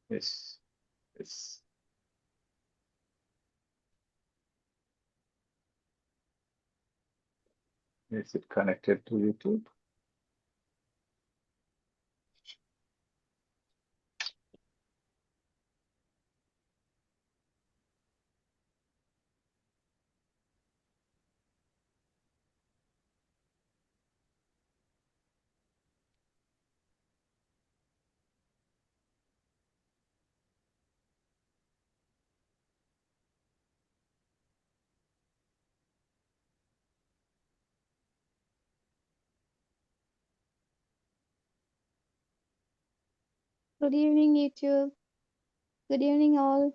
Yes. Yes. Is it connected to YouTube? Good evening, YouTube. Good evening, all.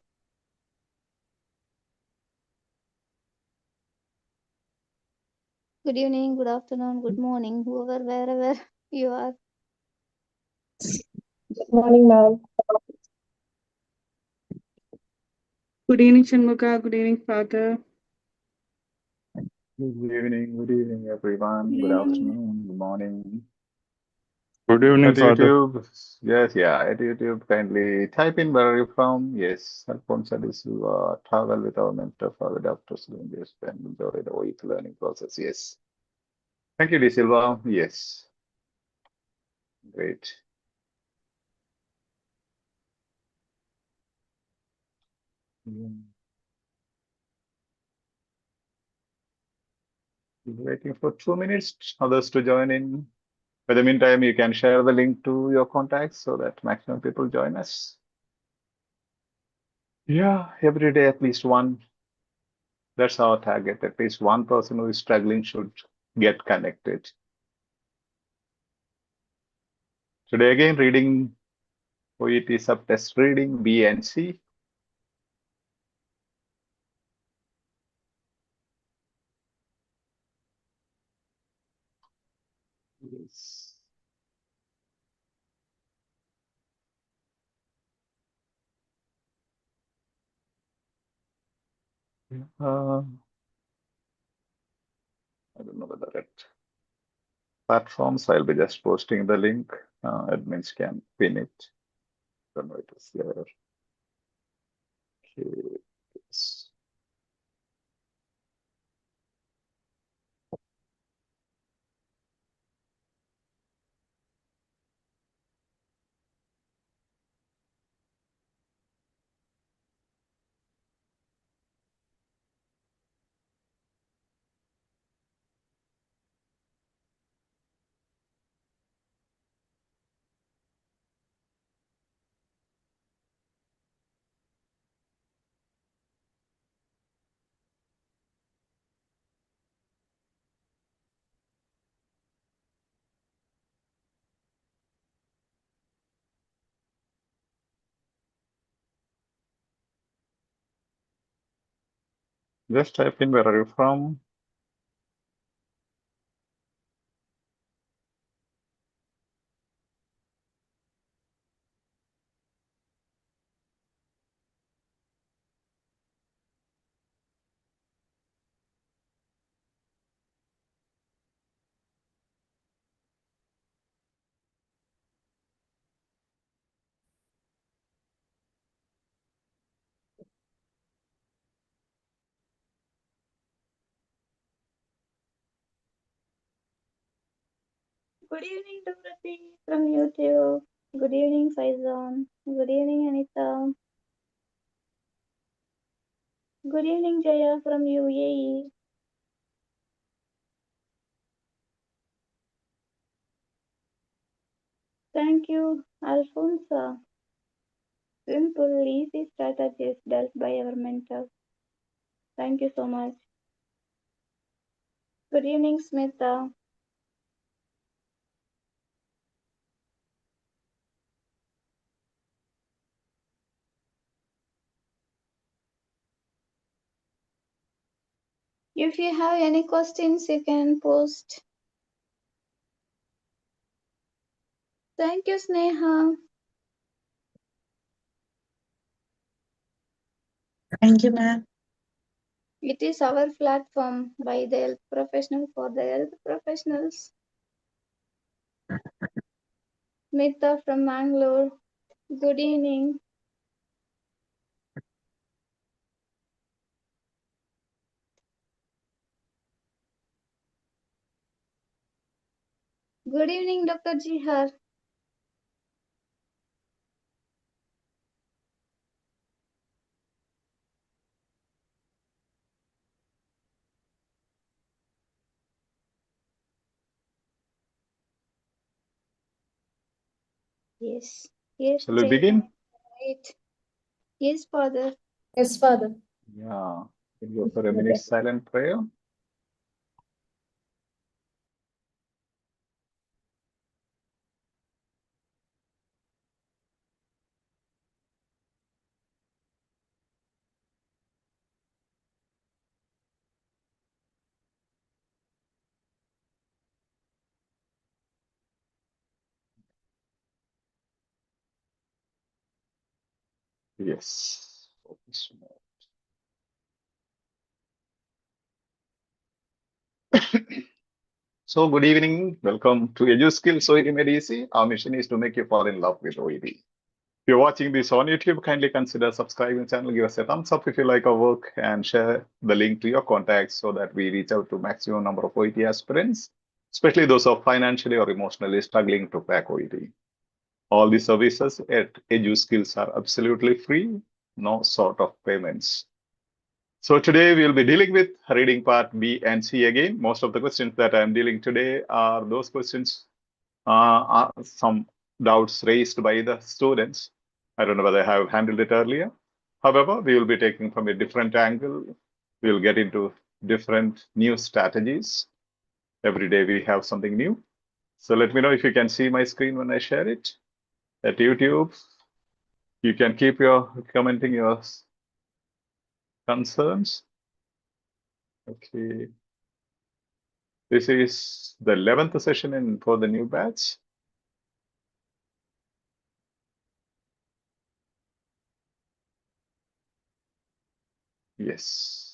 Good evening, good afternoon, good morning, whoever, wherever you are. Good morning, ma'am. Good evening, Shanmuka. Good evening, Father. Good evening, everyone. Good afternoon, good morning. Good evening, At Father. YouTube, yes, yeah, at YouTube, kindly type in where are you from. Yes, Alfonso De Silva, travel with our mentor for the doctors doing this and enjoy the OET learning process. Yes. Thank you, De Silva. Yes. Great. Mm. Waiting for 2 minutes, others to join in. By the meantime, you can share the link to your contacts so that maximum people join us. Yeah, every day at least one. That's our target. At least one person who is struggling should get connected. Today again, reading OET subtest reading B and C. Yes. I don't know whether it platforms. I'll be just posting the link. Admins can pin it. Don't know it is there. Okay. Yes. Just type in where are you from. Good evening, Dorothy from YouTube. Good evening, Faizan. Good evening, Anita. Good evening, Jaya from UAE. Thank you, Alfonso. Simple, easy strategies dealt by our mentor. Thank you so much. Good evening, Smita. If you have any questions, you can post. Thank you, Sneha. Thank you, ma'am. It is our platform by the health professional for the health professionals. Smita from Mangalore. Good evening. Good evening, Dr. Jihar. Yes. Yes, Shall we Jay. begin? Right. Yes, Father. Yes, Father. Yeah. We'll go for a minute silent prayer. Yes. Focus mode. So, good evening. Welcome to Edu Skills OET Made Easy. Our mission is to make you fall in love with OET. If you're watching this on YouTube, kindly consider subscribing to the channel, give us a thumbs up if you like our work, and share the link to your contacts so that we reach out to maximum number of OET aspirants, especially those who are financially or emotionally struggling to crack OET. All the services at Edu Skills are absolutely free, no sort of payments. So today we'll be dealing with reading part B and C again. Most of the questions that I'm dealing today are those questions, are some doubts raised by the students. I don't know whether I have handled it earlier. However, we will be taking from a different angle. We'll get into different new strategies. Every day we have something new. So let me know if you can see my screen when I share it. At YouTube, you can keep your commenting your concerns. Okay. This is the 11th session for the new batch. Yes.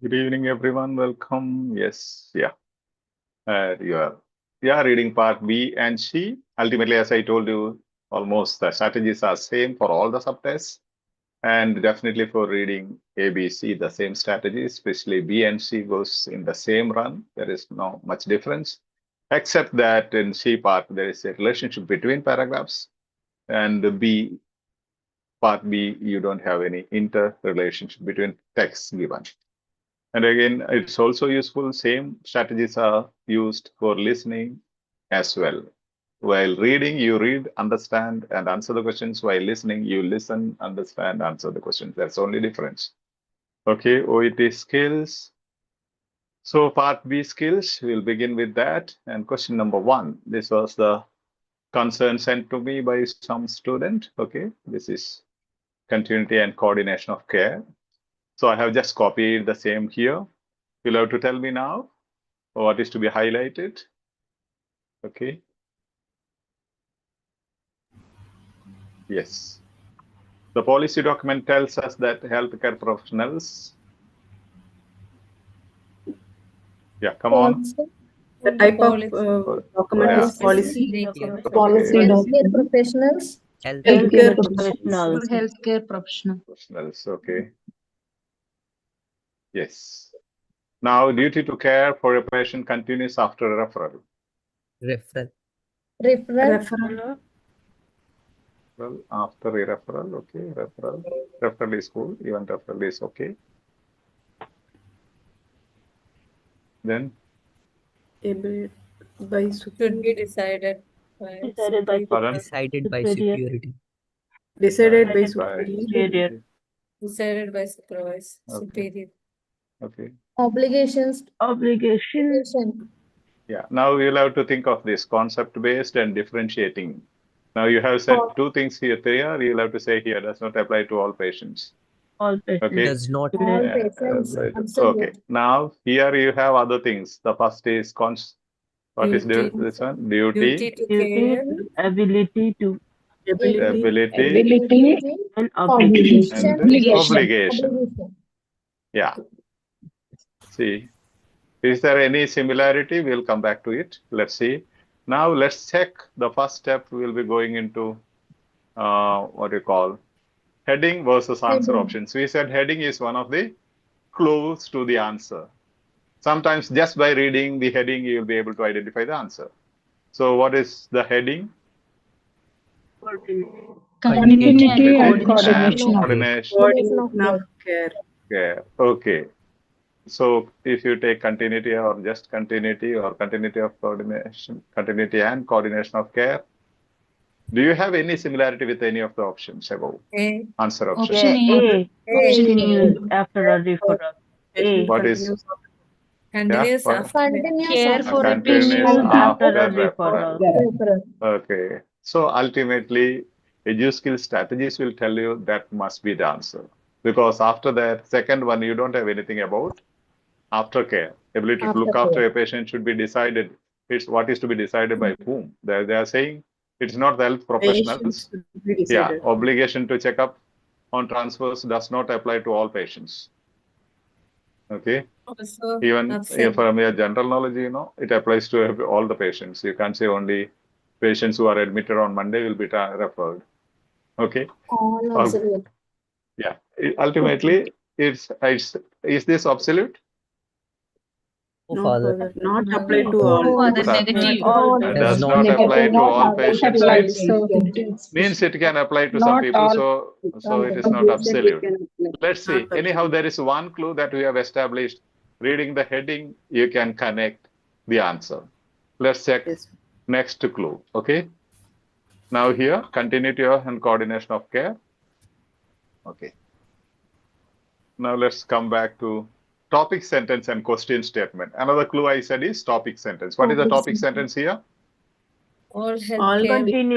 Good evening, everyone. Welcome. Yes, yeah. Reading part B and C. Ultimately, as I told you, almost the strategies are same for all the subtests, and definitely for reading A, B, C, the same strategy, especially B and C goes in the same run. There is no much difference, except that in C part, there is a relationship between paragraphs, and the B part B, you don't have any interrelationship between texts given. And again, it's also useful. Same strategies are used for listening as well. While reading, you read, understand, and answer the questions. While listening, you listen, understand, answer the questions. That's the only difference. Okay, OET skills. So part B skills, we'll begin with that. And question number 1. This was the concern sent to me by some student. Okay, this is continuity and coordination of care. So I have just copied the same here. You'll have to tell me now what is to be highlighted. Okay. Yes. The policy document tells us that healthcare professionals. Yeah, come on. The type of document Yeah. is policy. Policy Okay. Healthcare professionals. Healthcare professionals. Healthcare professional. Professionals. Okay. Yes. Now, duty to care for a patient continues after a referral. Referral. Referral. Well, after a referral, okay, referral. Referral is cool. Even referral is okay. Then by Should be decided by pardon? Decided by superiority. decided by By superior. decided by supervisor. Okay. Superior. Okay. Obligations. Yeah. Now you'll have to think of this concept based and differentiating. Now you have said two things here. You'll have to say here does not apply to all patients. All patients. Okay. Does not. All Yeah, patients. right. Absolute. Okay. Now here you have other things. The first is what is Duty. this one? Duty. Duty to care. Ability to. ability and obligation. and obligation. Yeah. See, is there any similarity? We'll come back to it. Let's see. Now let's check the first step. We'll be going into what you call heading versus answer options. We said heading is one of the clues to the answer. Sometimes just by reading the heading, you'll be able to identify the answer. So what is the heading? continuity and coordination Coordination. of care. Yeah. Okay. So if you take continuity or just continuity or continuity of coordination, continuity and coordination of care, do you have any similarity with any of the options above? A. Answer options. A. Option A. After a referral. A. What is Continuous what? after. Care for Continuous patient after a referral. referral. Okay. So ultimately, EduSkills strategies will tell you that must be the answer. Because after that, second one, you don't have anything about aftercare. Ability to look after a patient should be decided. It's what is to be decided by whom. They are saying it's not the health professionals. Yeah, obligation to check up on transfers does not apply to all patients. Okay. Also, Even from your general knowledge, you know, it applies to all the patients. You can't say only patients who are admitted on Monday will be referred. Okay. Yeah. Ultimately, is this absolute? No, Father. Not apply to all. Does not apply to all patients. Means it can apply to some people. So it is not absolute. Let's see. Anyhow, there is one clue that we have established. Reading the heading, you can connect the answer. Let's check next clue. Okay. Now here, continuity and coordination of care. Okay. Now let's come back to topic sentence and question statement. Another clue I said is topic sentence. What is the topic sentence here? all healthcare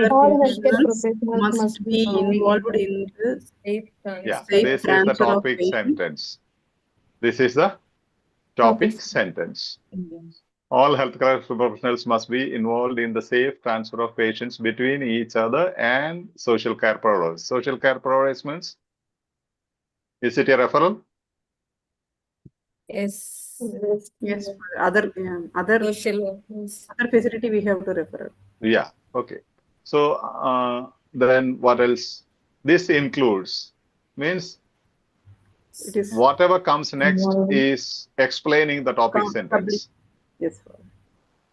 professionals must be involved in the safe Yeah, safe this is the transfer of topic patient. sentence. This is the topic sentence. All healthcare professionals must be involved in the safe transfer of patients between each other and social care providers. Social care providers means, is it a referral? Yes. Yes, other Social workers. other facility we have to refer. Yeah, okay. So then what else? This includes, means It is whatever comes next is explaining the topic sentence. Yes.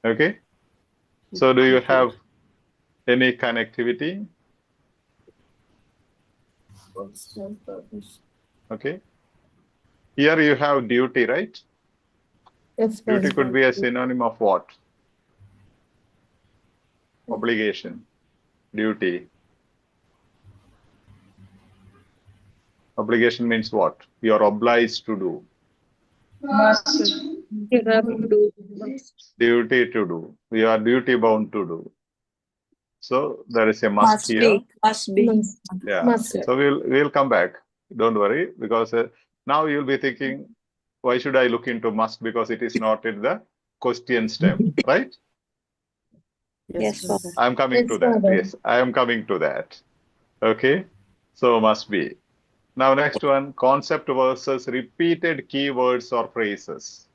Okay. So do you have any connectivity? Okay. Here you have duty, right? Yes, Duty could be a synonym of what? Obligation, duty. Obligation means what? You are obliged to do. You have to do. Duty to do. You are duty bound to do. So there is a must here. Must be. Yeah. Must. So we'll come back. Don't worry, because now you'll be thinking, why should I look into must? Because it is not in the question step, right? Yes. I'm coming to that. Yes, I am coming to that. Okay. So must be. Now next one, concept versus repeated keywords or phrases.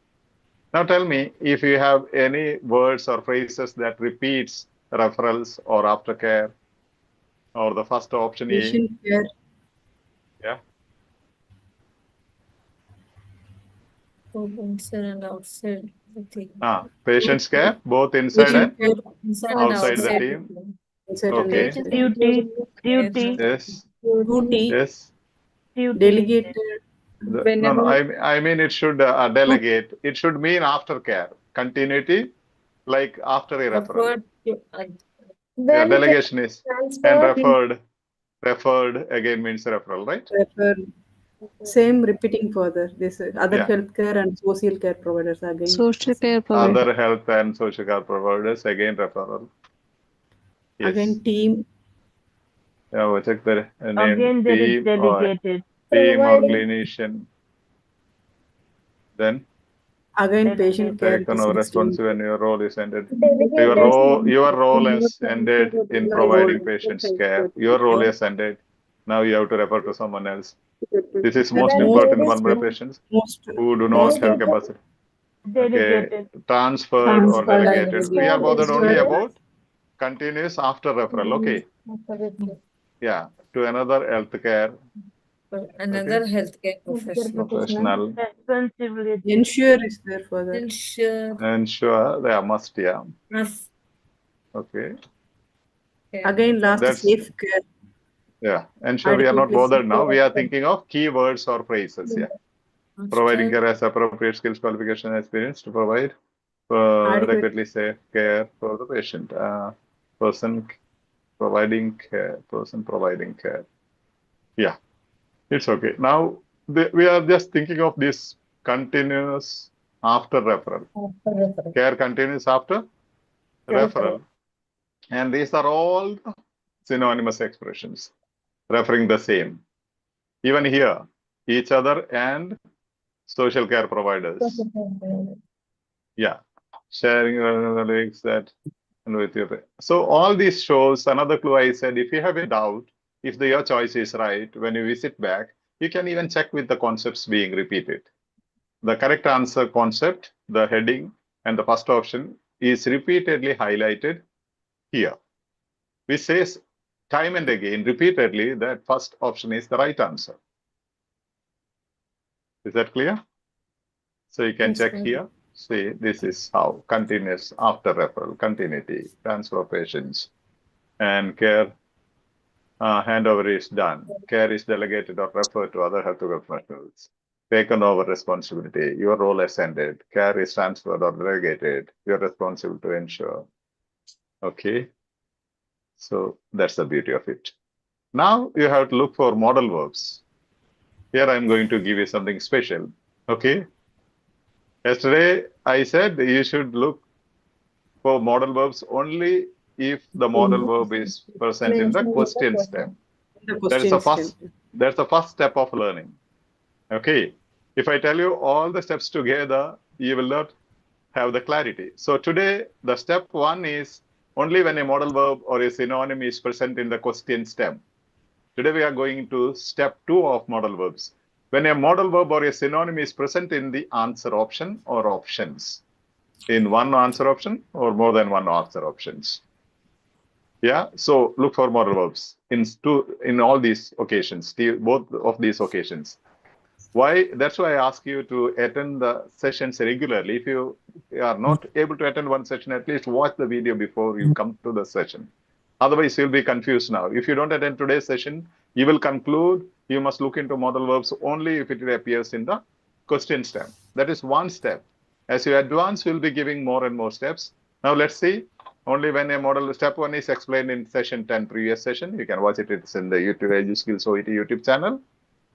Now tell me if you have any words or phrases that repeats referrals or aftercare, or the first option Patient care. Yeah. Both inside and outside the team. Patient's care, both inside and Inside outside and the outside. team. Inside Okay. and Duty. Yes. duty. Yes. Delegated. No, I mean it should delegate. It should mean aftercare, continuity, like after a referral. Yeah, delegation is and referred again means referral, right? Refer. Same repeating further. This other healthcare and social care providers again. Social care provider. Other health and social care providers again referral. Yes. Again team. Yeah, we'll check the name. Again, there is delegated. Team or clinician. Then Again, patient care. Taken over responsibility when your role is ended. Delegated. Your role has ended in providing patients care. Your role has ended. Now you have to refer to someone else. This is most important vulnerable patients who do not have capacity. Okay, transferred or delegated. We are bothered only about continuous after referral. Okay, yeah, to another healthcare Another healthcare professional. professional. Ensure is there for that. Ensure they are must. Yeah. Must. Okay. Again, last That's- safe care. Yeah. Ensure we are not Adequately bothered now. secure. We are thinking of keywords or phrases. Yeah. Providing care as appropriate skills, qualification, and experience to provide adequately safe care for the patient. Person providing care. Yeah, it's okay. Now we are just thinking of this continuous after referral. Care continues after referral. And these are all synonymous expressions referring the same. Even here, each other and social care providers. Yeah, sharing the lyrics that and with you. So all this shows another clue. I said, if you have a doubt, if your choice is right, when you visit back, you can even check with the concepts being repeated. The correct answer concept, the heading, and the first option is repeatedly highlighted here. We say time and again, repeatedly, that first option is the right answer. Is that clear? So you can check here. See, this is how continuous after referral, continuity, transfer of patients, and care handover is done. Care is delegated or referred to other healthcare professionals. Taken over responsibility. Your role has ended. Care is transferred or delegated. You're responsible to ensure. Okay. So that's the beauty of it. Now you have to look for modal verbs. Here I'm going to give you something special. Okay. Yesterday I said you should look for modal verbs only if the modal verb is present in the question stem. That's the first step of learning. Okay. If I tell you all the steps together, you will not have the clarity. So today, the step one is only when a modal verb or a synonym is present in the question stem. Today we are going to step 2 of modal verbs. When a modal verb or a synonym is present in the answer option or options. In one answer option or more than one answer options. Yeah, so look for modal verbs in all these occasions, both of these occasions. Why? That's why I ask you to attend the sessions regularly. If you are not able to attend one session, at least watch the video before you come to the session. Otherwise, you'll be confused now. If you don't attend today's session, you will conclude you must look into modal verbs only if it appears in the question stem. That is one step. As you advance, we'll be giving more and more steps. Now let's see. Only when a modal step 1 is explained in session 10 previous session. You can watch it. It's in the YouTube Edu Skills OET YouTube channel.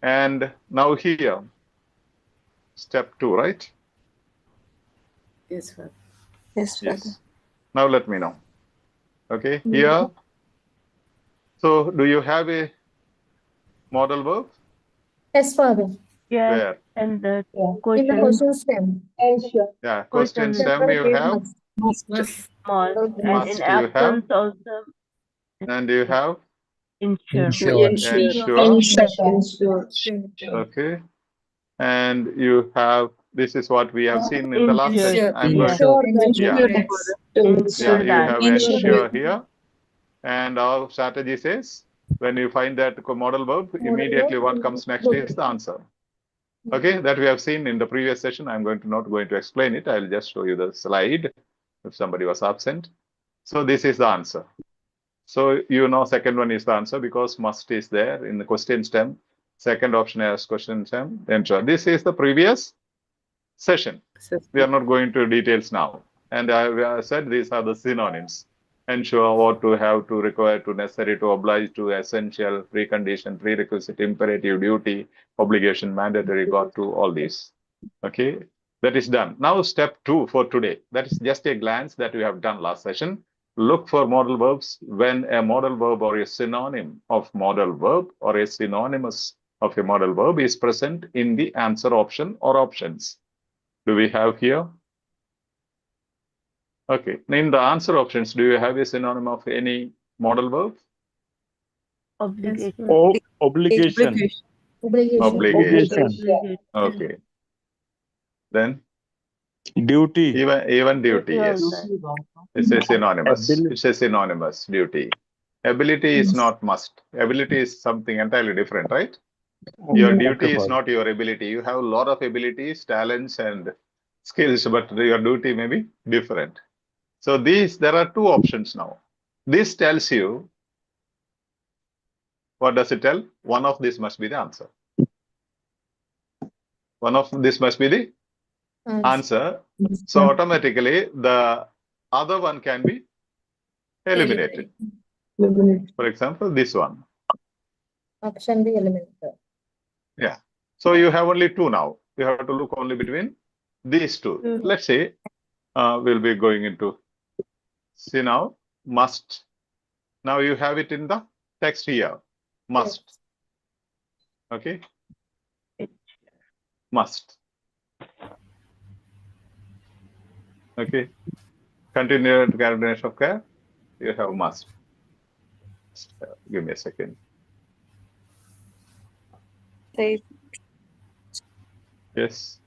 And now here, step 2, right? Yes, sir. Yes. Now let me know. Okay, here. So do you have a modal verb? Yes, Father. Where? And the In the question question stem. Yeah, question stem you have. Must. must, and Must in you have. absence also And you have. ensure. Ensure. Okay. And you have. This is what we have seen in the last session. I'm going to. Yeah, you have ensure here. And our strategy says when you find that modal verb, immediately what comes next is the answer. Okay, that we have seen in the previous session. I'm not going to explain it. I'll just show you the slide if somebody was absent. So this is the answer. So you know second one is the answer because must is there in the question stem. Second option as question stem. Ensure. This is the previous session. We are not going to details now. And I said these are the synonyms. Ensure, what to have, to require, to necessary, to oblige, to essential, precondition, prerequisite, imperative, duty, obligation, mandatory, got to, all these. Okay, that is done. Now step 2 for today. That is just a glance that we have done last session. Look for modal verbs when a modal verb or a synonym of modal verb or a synonymous of a modal verb is present in the answer option or options. Do we have here? Okay. In the answer options, do you have a synonym of any modal verb? Obligation. Obligation. Obligation. Obligation. Okay. Then Duty. even duty, yes. It's a synonymous. Ability. It's a synonymous, duty. Ability is not must. Ability is something entirely different, right? Your duty is not your ability. You have a lot of abilities, talents, and skills, but your duty may be different. So there are two options now. This tells you, what does it tell? One of these must be the answer. One of this must be the answer. So automatically the other one can be eliminated. For example, this one. Option B eliminated. Yeah. So you have only two now. You have to look only between these two. Let's say we'll be going into, see now, must. Now you have it in the text here. Must. Okay. Must. Okay. Continued coordination of care. You have must. Give me a second. Yes.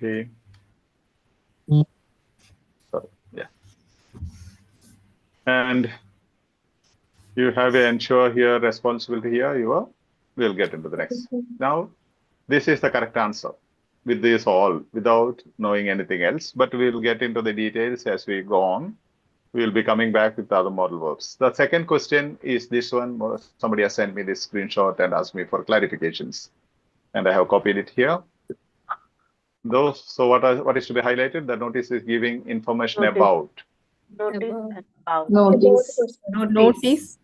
Okay. So, yeah. And you have a ensure here, responsibility here, we'll get into the next. Now, this is the correct answer with this all, without knowing anything else, but we'll get into the details as we go on. We'll be coming back with other modal verbs. The second question is this one. Somebody has sent me this screenshot and asked me for clarifications, and I have copied it here. So what is to be highlighted? The notice is giving information about. Notice about. Notice.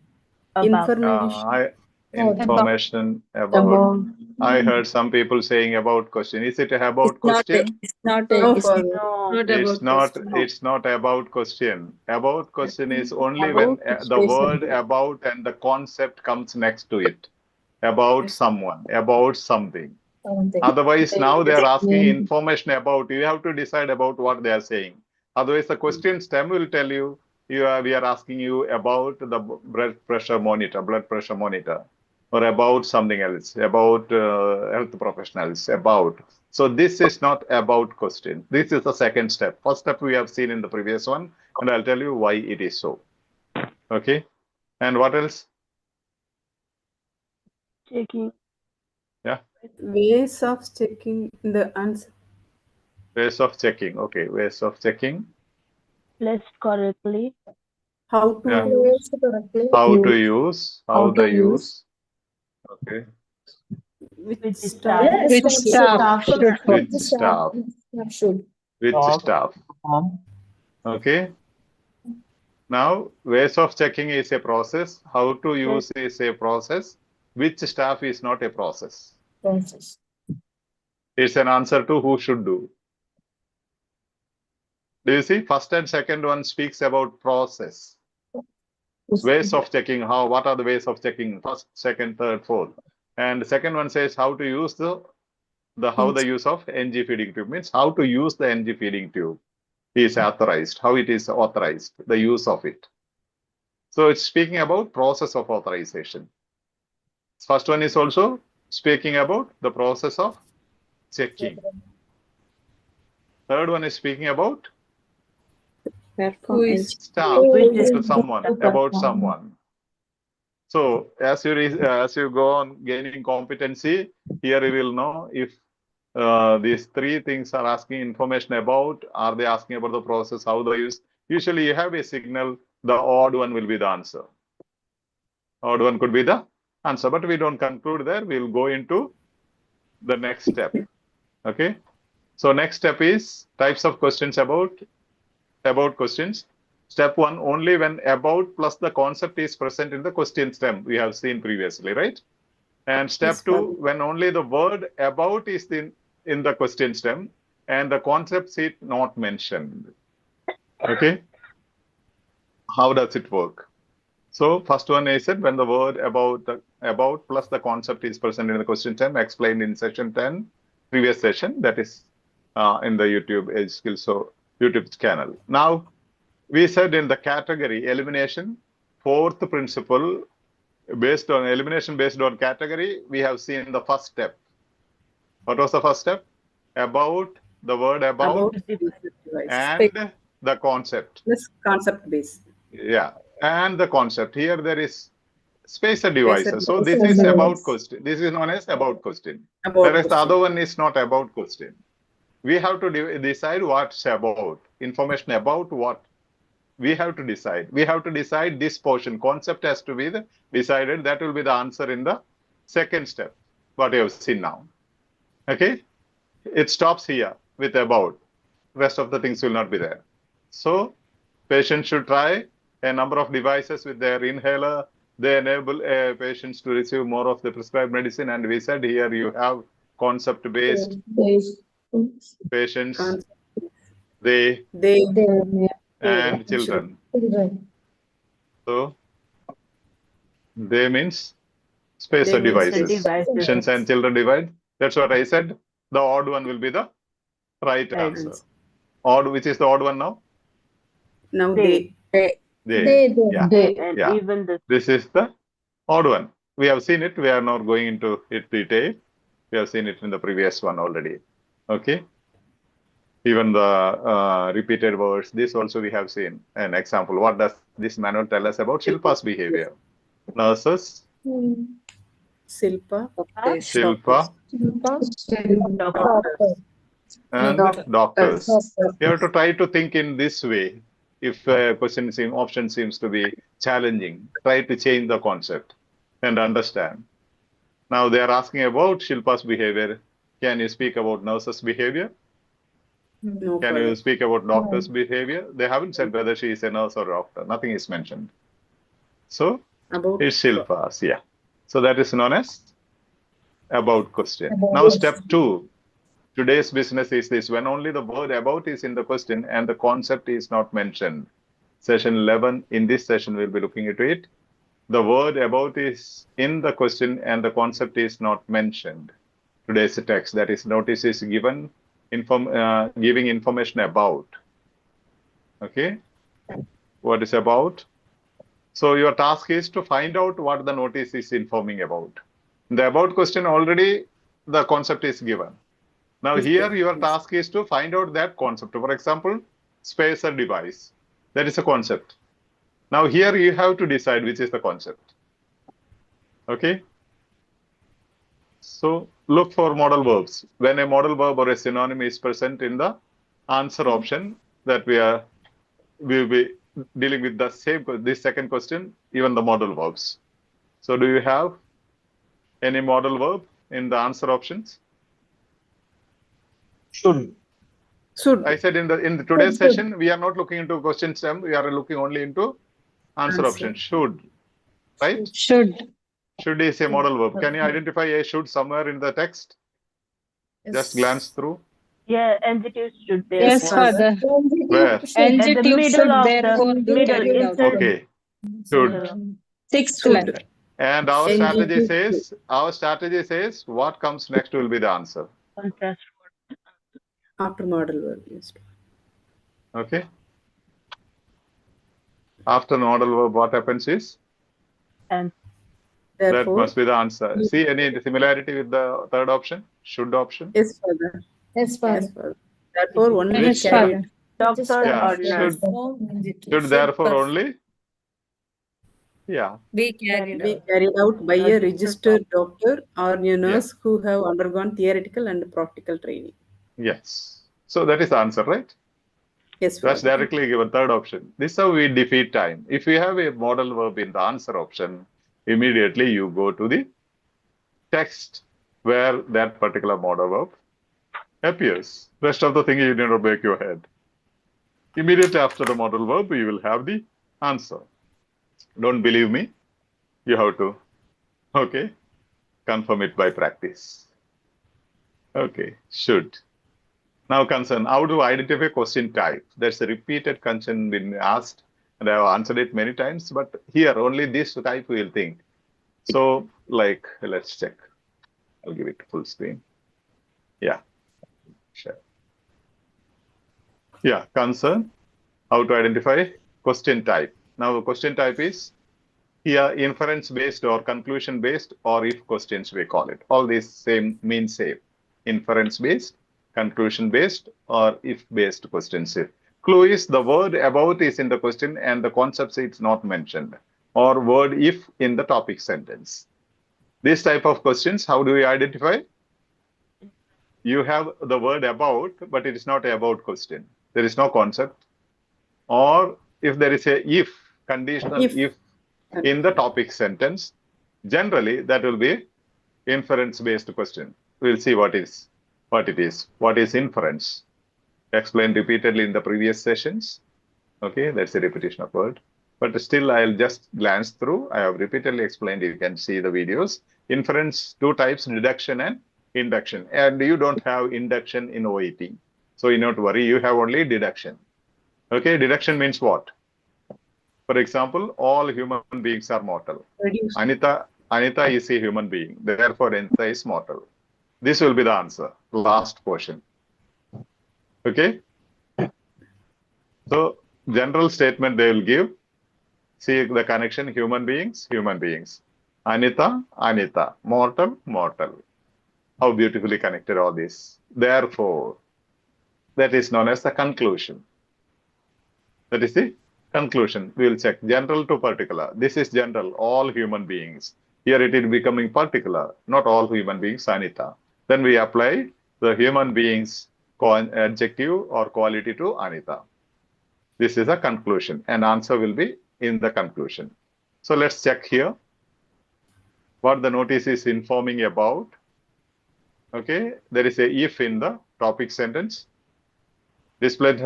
Information. Information about. I heard some people saying about question. Is it about question? It's not No, a, Father. No. It's not about question. About question is only About when the situation. word about and the concept comes next to it. About someone, about something. something. Otherwise, now they are asking information about. You have to decide about what they are saying. Otherwise, the question stem will tell you, we are asking you about the blood pressure monitor, or about something else, about health professionals, about. So this is not about question. This is the second step. First step we have seen in the previous one, and I'll tell you why it is so. Okay. And what else? Checking. Yeah. Ways of checking the answer. Ways of checking. Okay. Ways of checking. Placed correctly. How to Yeah. use. How to use. How the use. Okay. Which staff. staff. Which staff should. Which staff. Should. Which staff. Okay. Now, ways of checking is a process. How to use is a process. Which staff is not a process. Process. It's an answer to who should do. Do you see? First and second one speaks about process. Ways of checking. What are the ways of checking? First, second, third, fourth. And the second one says how to use the use of NG feeding tube, means how to use the NG feeding tube is authorized, how it is authorized, the use of it. So it's speaking about process of authorization. First one is also speaking about the process of checking. Third one is speaking about Who is staff, to someone, about someone. So as you go on gaining competency, here you will know if these three things are asking information about, are they asking about the process, how they use. Usually you have a signal, the odd one will be the answer. Odd one could be the answer, but we don't conclude there. We'll go into the next step. Okay. So next step is types of questions about questions. Step one, only when about plus the concept is present in the question stem. We have seen previously, right? And step Yes, 2, Father. when only the word about is in the question stem and the concepts is not mentioned. Okay. How does it work? So first one is that when the word about plus the concept is present in the question stem, explained in session 10, previous session, that is in the YouTube Edu Skills so YouTube channel. Now we said in the category elimination, fourth principle based on elimination based on category, we have seen the first step. What was the first step? About, the word about device. and the concept. Plus concept base. Yeah, and the concept. Here there is spacer devices. So devices. this is about question. This is known as about question. About Whereas the question. other one is not about question. We have to decide what's about. Information about what. We have to decide. We have to decide this portion. Concept has to be decided. That will be the answer in the second step. What you have seen now. Okay. It stops here with about. Rest of the things will not be there. So patients should try a number of devices with their inhaler. They enable patients to receive more of the prescribed medicine. And we said here you have concept-based patients, Concept. they They and children. So they means spacer They means devices. devices. Patients and children divide. That's what I said. The odd one will be the right answer. Odd, which is the odd one now? now They. They. Yeah. And Yeah. even the This is the odd one. We have seen it. We are not going into it detail. We have seen it in the previous one already. Okay. Even the repeated words. This also we have seen an example. What does this manual tell us about Shilpa's behavior? Nurses, Silpa, Shilpa, doctor. and doctors. You have to try to think in this way. If a option seems to be challenging, try to change the concept and understand. Now they are asking about Shilpa's behavior. Can you speak about nurses' behavior? No Can further. you speak about doctor's behavior? They haven't said whether she is a nurse or doctor. Nothing is mentioned. So About it's Shilpa's, yeah. So that is known as about question. Now step 2. Today's business is this. When only the word about is in the question and the concept is not mentioned. Session 11, in this session, we'll be looking into it. The word about is in the question and the concept is not mentioned. Today's text, that is, notice is given, giving information about. Okay? What is about? So your task is to find out what the notice is informing about. In the about question, already the concept is given. Now here your task is to find out that concept. For example, spacer device. That is a concept. Now here you have to decide which is the concept. Okay. So look for modal verbs. When a modal verb or a synonym is present in the answer option, that we'll be dealing with the same, this second question, even the modal verbs. So do you have any modal verb in the answer options? Should. I said in the today's session, we are not looking into question stem. We are looking only into answer option. Should, right? Should. Should is a modal verb. Can you identify a should somewhere in the text? Just glance through. Yeah, adjectives should there. Yes, Father. Where? At the Adjective middle should of therefore the be middle carried out. insert. Okay. Should. Sixth line. And our strategy NGT says what comes next will be the answer. Contrast. after modal verb used. Okay. After modal verb, what happens is And that Therefore, must be the answer. See any similarity with the third option? Should option? yes, Father. Yes, Yes, Father. Father. Therefore, only Which carried. doctor Yeah, or nurse. should therefore only. Yeah. Be carried Be out. carried out by a registered doctor or a nurse Yeah. who have undergone theoretical and practical training. Yes. So that is the answer, right? Yes, That's Father. directly given. Third option. This is how we defeat time. If you have a modal verb in the answer option, immediately you go to the text where that particular modal verb appears. Rest of the thing you need not break your head. Immediately after the modal verb, you will have the answer. Don't believe me? You have to. Okay. Confirm it by practice. Okay, should. Now concern, how to identify question type? That's a repeated concern been asked, and I have answered it many times, but here only this type we will think. So like, let's check. I'll give it full screen. Yeah, sure. Yeah, concern, how to identify question type. Now the question type is here inference based or conclusion based or if questions we call it. All these same mean same. Inference based, conclusion based or if based questions. Clue is the word about is in the question and the concept is not mentioned, or word if in the topic sentence. This type of questions, how do we identify? You have the word about, but it is not about question. There is no concept. Or if there is a if, conditional if in the topic sentence, generally that will be inference based question. We'll see what it is. What is inference? Explained repeatedly in the previous sessions. Okay, that's a repetition of word. But still, I'll just glance through. I have repeatedly explained. You can see the videos. Inference, two types, deduction and induction. And you don't have induction in OET. So you not worry, you have only deduction. Okay, deduction means what? For example, all human beings are mortal. Anita is a human being. Therefore, Anita is mortal. This will be the answer. Last portion. Okay. So, general statement they will give. See the connection, human beings. Anita, mortal. How beautifully connected all this. Therefore, that is known as the conclusion. That is the conclusion. We will check general to particular. This is general, all human beings. Here it is becoming particular, not all human beings, Anita. Then we apply the human beings adjective or quality to Anita. This is a conclusion, and answer will be in the conclusion. So let's check here what the notice is informing about. Okay, there is a if in the topic sentence. Display of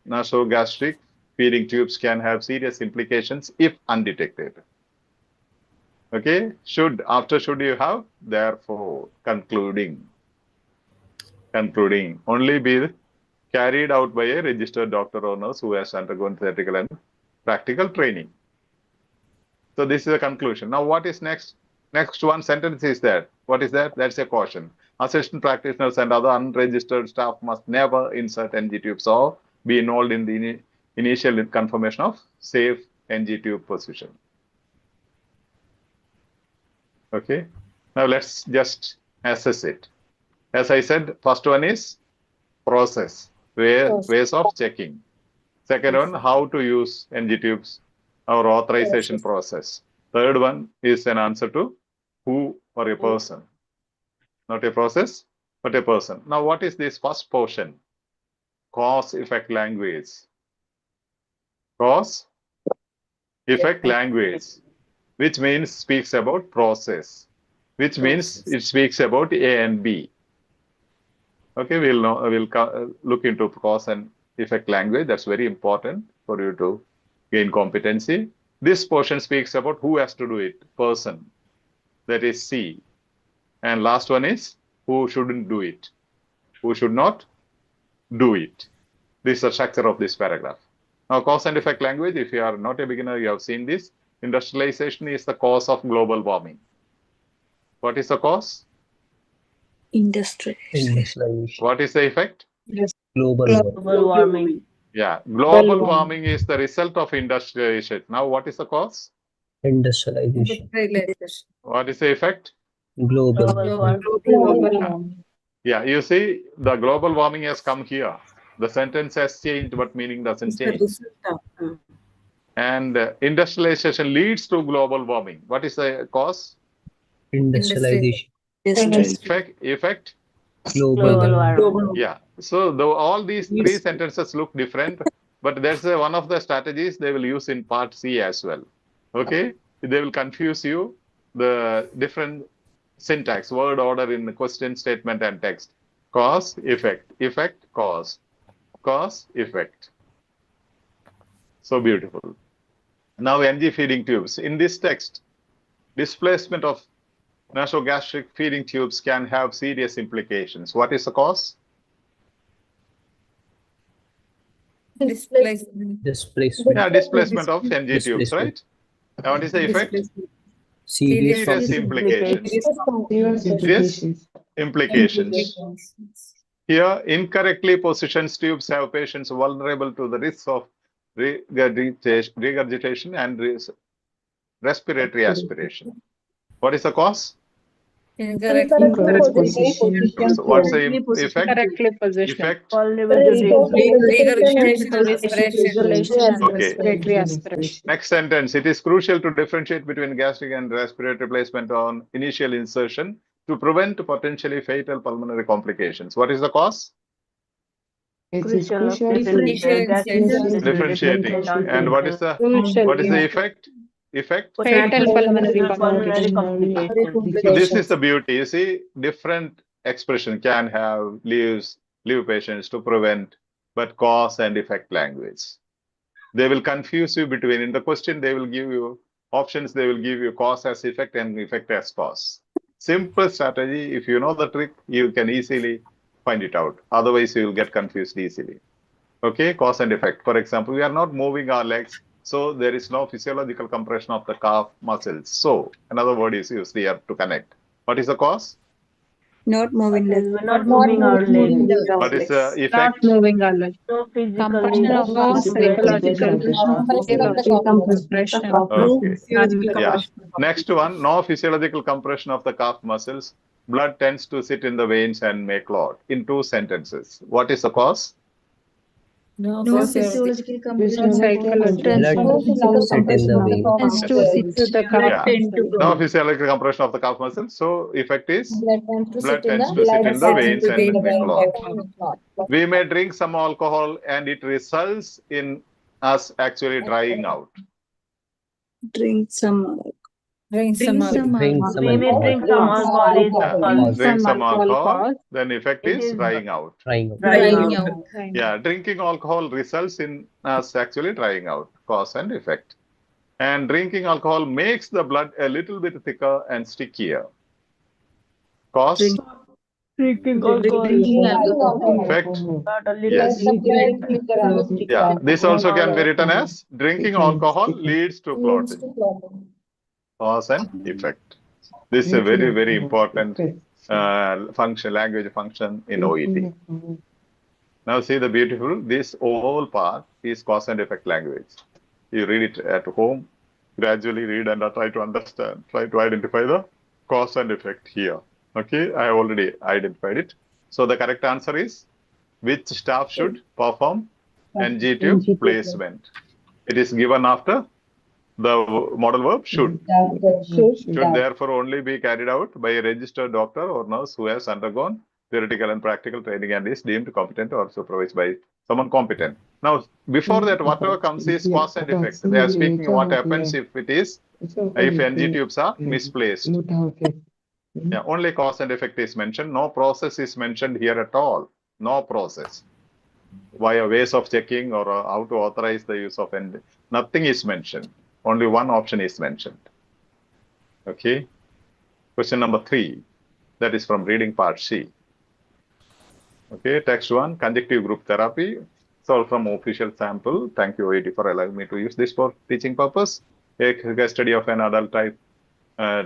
nasogastric feeding tubes can have serious implications if undetected. Okay, should, after should you have, therefore, concluding, only be carried out by a registered doctor or nurse who has undergone theoretical and practical training. So this is a conclusion. Now what is next? Next one sentence is that. What is that? That's a caution. Assistant practitioners and other unregistered staff must never insert NG tubes or be involved in the initial confirmation of safe NG tube position. Okay. Now let's just assess it. As I said, first one is process, ways of checking. Second one, how to use NG tubes, our authorization process. Third one is an answer to who or a person. Not a process, but a person. Now, what is this first portion? Cause, effect, language. Cause, effect, language, which means speaks about process, which means it speaks about A and B. Okay, we'll look into cause and effect language. That's very important for you to gain competency. This portion speaks about who has to do it, person. That is C. And last one is who shouldn't do it, who should not do it. This is the structure of this paragraph. Now, cause and effect language, if you are not a beginner, you have seen this. Industrialization is the cause of global warming. What is the cause? Industrialization. What is the effect? Global warming. Yeah, global warming is the result of industrialization. Now, what is the cause? industrialization. What is the effect? Global. Yeah, you see, the global warming has come here. The sentence has changed, but meaning doesn't change. And industrialization leads to global warming. What is the cause? Industrialization. Effect? Global. Yeah. So all these three sentences look different, but there's one of the strategies they will use in part C as well. Okay? They will confuse you, the different syntax, word order in the question, statement, and text. Cause, effect, cause, effect. So beautiful. Now, NG feeding tubes. In this text, displacement of nasogastric feeding tubes can have serious implications. What is the cause? Displacement. Displacement. Yeah, displacement of NG tubes, Displacement. right? And what is the effect? Serious Serious implications. Serious implications. Here, incorrectly positioned tubes have patients vulnerable to the risks of regurgitation and respiratory aspiration. What is the cause? Incorrectly positioned. So what's the effect? Correctly positioned. Effect? Vulnerable to Regurgitation and respiration. Okay. Respiratory aspiration. Next sentence. It is crucial to differentiate between gastric and respiratory placement on initial insertion to prevent potentially fatal pulmonary complications. What is the cause? crucial of Differentiating. And what is the effect? Effect? Fatal pulmonary complications. So this is the beauty. You see, different expression can have leave patients to prevent, but cause and effect language. They will confuse you between. In the question, they will give you options. They will give you cause as effect and effect as cause. Simple strategy. If you know the trick, you can easily find it out. Otherwise, you will get confused easily. Okay, cause and effect. For example, we are not moving our legs, so there is no physiological compression of the calf muscles. So another word is used here to connect. What is the cause? Not moving legs. We're not moving our legs. What is the Not effect? moving our legs. No Compression of No psychological compression. Okay. Physiological Yeah. compression. Next one, no physiological compression of the calf muscles. Blood tends to sit in the veins and may clot. In 2 sentences. What is the cause? No physiological compression. Psychological. Blood sit in the vein. No physiological compression of the calf muscles. So effect is blood tends to sit in the veins and may clot. We may drink some alcohol and it results in us actually drying out. Drink some. Drink some We may drink some alcohol. Drink some alcohol, then effect It is is drying out. drying out. Yeah, drinking alcohol results in us actually drying out, cause and effect. And drinking alcohol makes the blood a little bit thicker and stickier. Cause? Drinking alcohol. Effect? Not a little Yes. bit. Yeah, this also can be written as drinking alcohol leads to clotting. Cause and effect. This is a very, very important function, language function in OET. Now see the beautiful, this whole part is cause and effect language. You read it at home, gradually read and try to understand, try to identify the cause and effect here. Okay, I have already identified it. So the correct answer is, which staff should perform NG tube placement? It is given after the modal verb should. Should therefore only be carried out by a registered doctor or nurse who has undergone theoretical and practical training and is deemed competent or supervised by someone competent. Now, before that, whatever comes is cause and effect. They are speaking what happens if NG tubes are misplaced. Yeah, only cause and effect is mentioned. No process is mentioned here at all. No process. Via ways of checking or how to authorize the use of NG. Nothing is mentioned. Only one option is mentioned. Okay. Question number 3. That is from reading part C. Okay. Text 1. Conjunctive group therapy. Solved from official sample. Thank you, OET, for allowing me to use this for teaching purpose. A case study of an adult type 1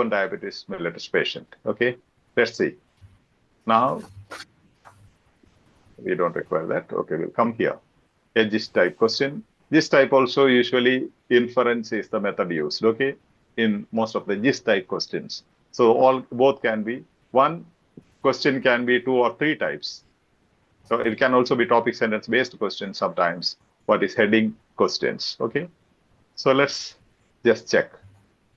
diabetes mellitus patient. Okay. Let's see. Now, we don't require that. Okay. We'll come here. A GIST type question. This type also usually inference is the method used, okay, in most of the GIST type questions. So both can be, one question can be 2 or 3 types. So it can also be topic sentence based questions sometimes. What is heading questions, okay? So let's just check.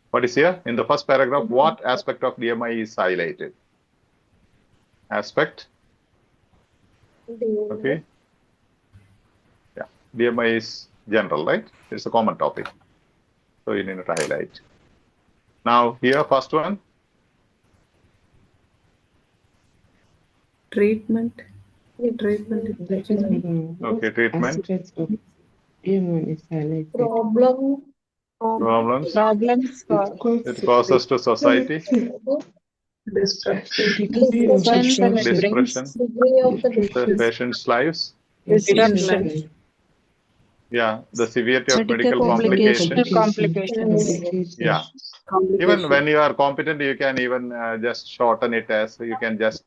What is here? In the first paragraph, what aspect of DMI is highlighted? Aspect, okay. Yeah, DMI is general, right? It's a common topic. So you need to highlight. Now here, first one. Treatment. Okay, treatment. Problem Problems Problems it causes to society. Destruction Depression. The patient's lives. Disruption. Yeah, the severity of Medical medical complications. Complications. Yeah. Even when you are competent, you can even just shorten it as you can just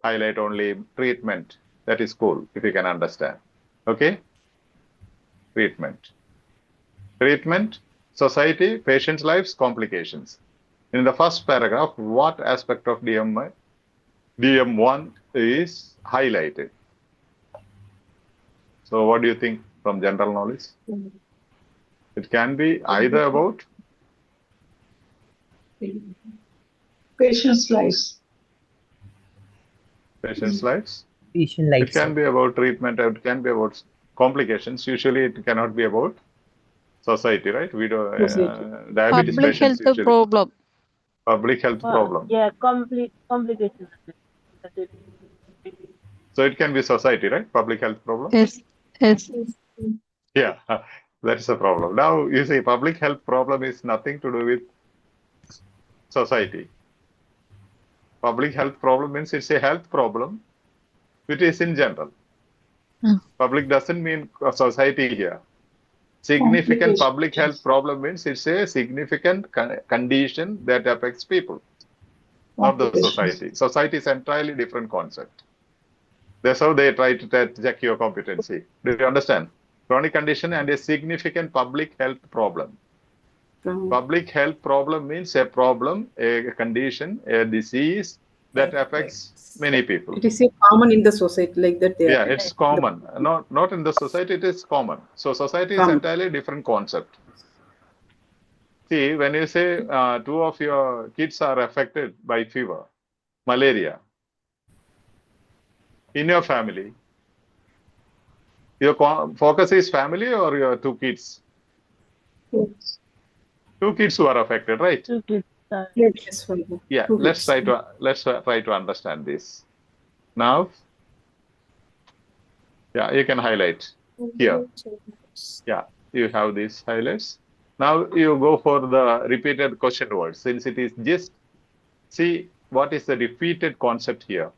highlight only treatment. That is cool if you can understand. Okay? Treatment. Treatment, society, patient's lives, complications. In the first paragraph, what aspect of DM1 is highlighted? So what do you think from general knowledge? It can be either about Patient's lives. patient's lives. Patient It lives. can be about treatment. It can be about complications. Usually, it cannot be about society, right? We do diabetes Public patients health usually. problem. Public health problem. Yeah, complications. So it can be society, right? Public health problem. Yes. Yes. Yeah, that's a problem. Now you see, public health problem is nothing to do with society. Public health problem means it's a health problem, which is in general. Public doesn't mean society here. Significant public health problem means it's a significant condition that affects people, not the society. Society is entirely different concept. That's how they try to check your competency. Do you understand? Chronic condition and a significant public health problem. Public health problem means a problem, a condition, a disease that affects many people. It is a common in the society like that. They Yeah, are it's common. Not in the society, it is common. So society is Common. entirely different concept. See, when you say two of your kids are affected by fever, malaria, in your family, your focus is family or your two kids? Two kids who are affected, right? Yes, Father. Yeah, Two let's kids. try to understand this. Now, yeah, you can highlight here. Yeah, you have these highlights. Now you go for the repeated question words. Since it is just, see what is the repeated concept here.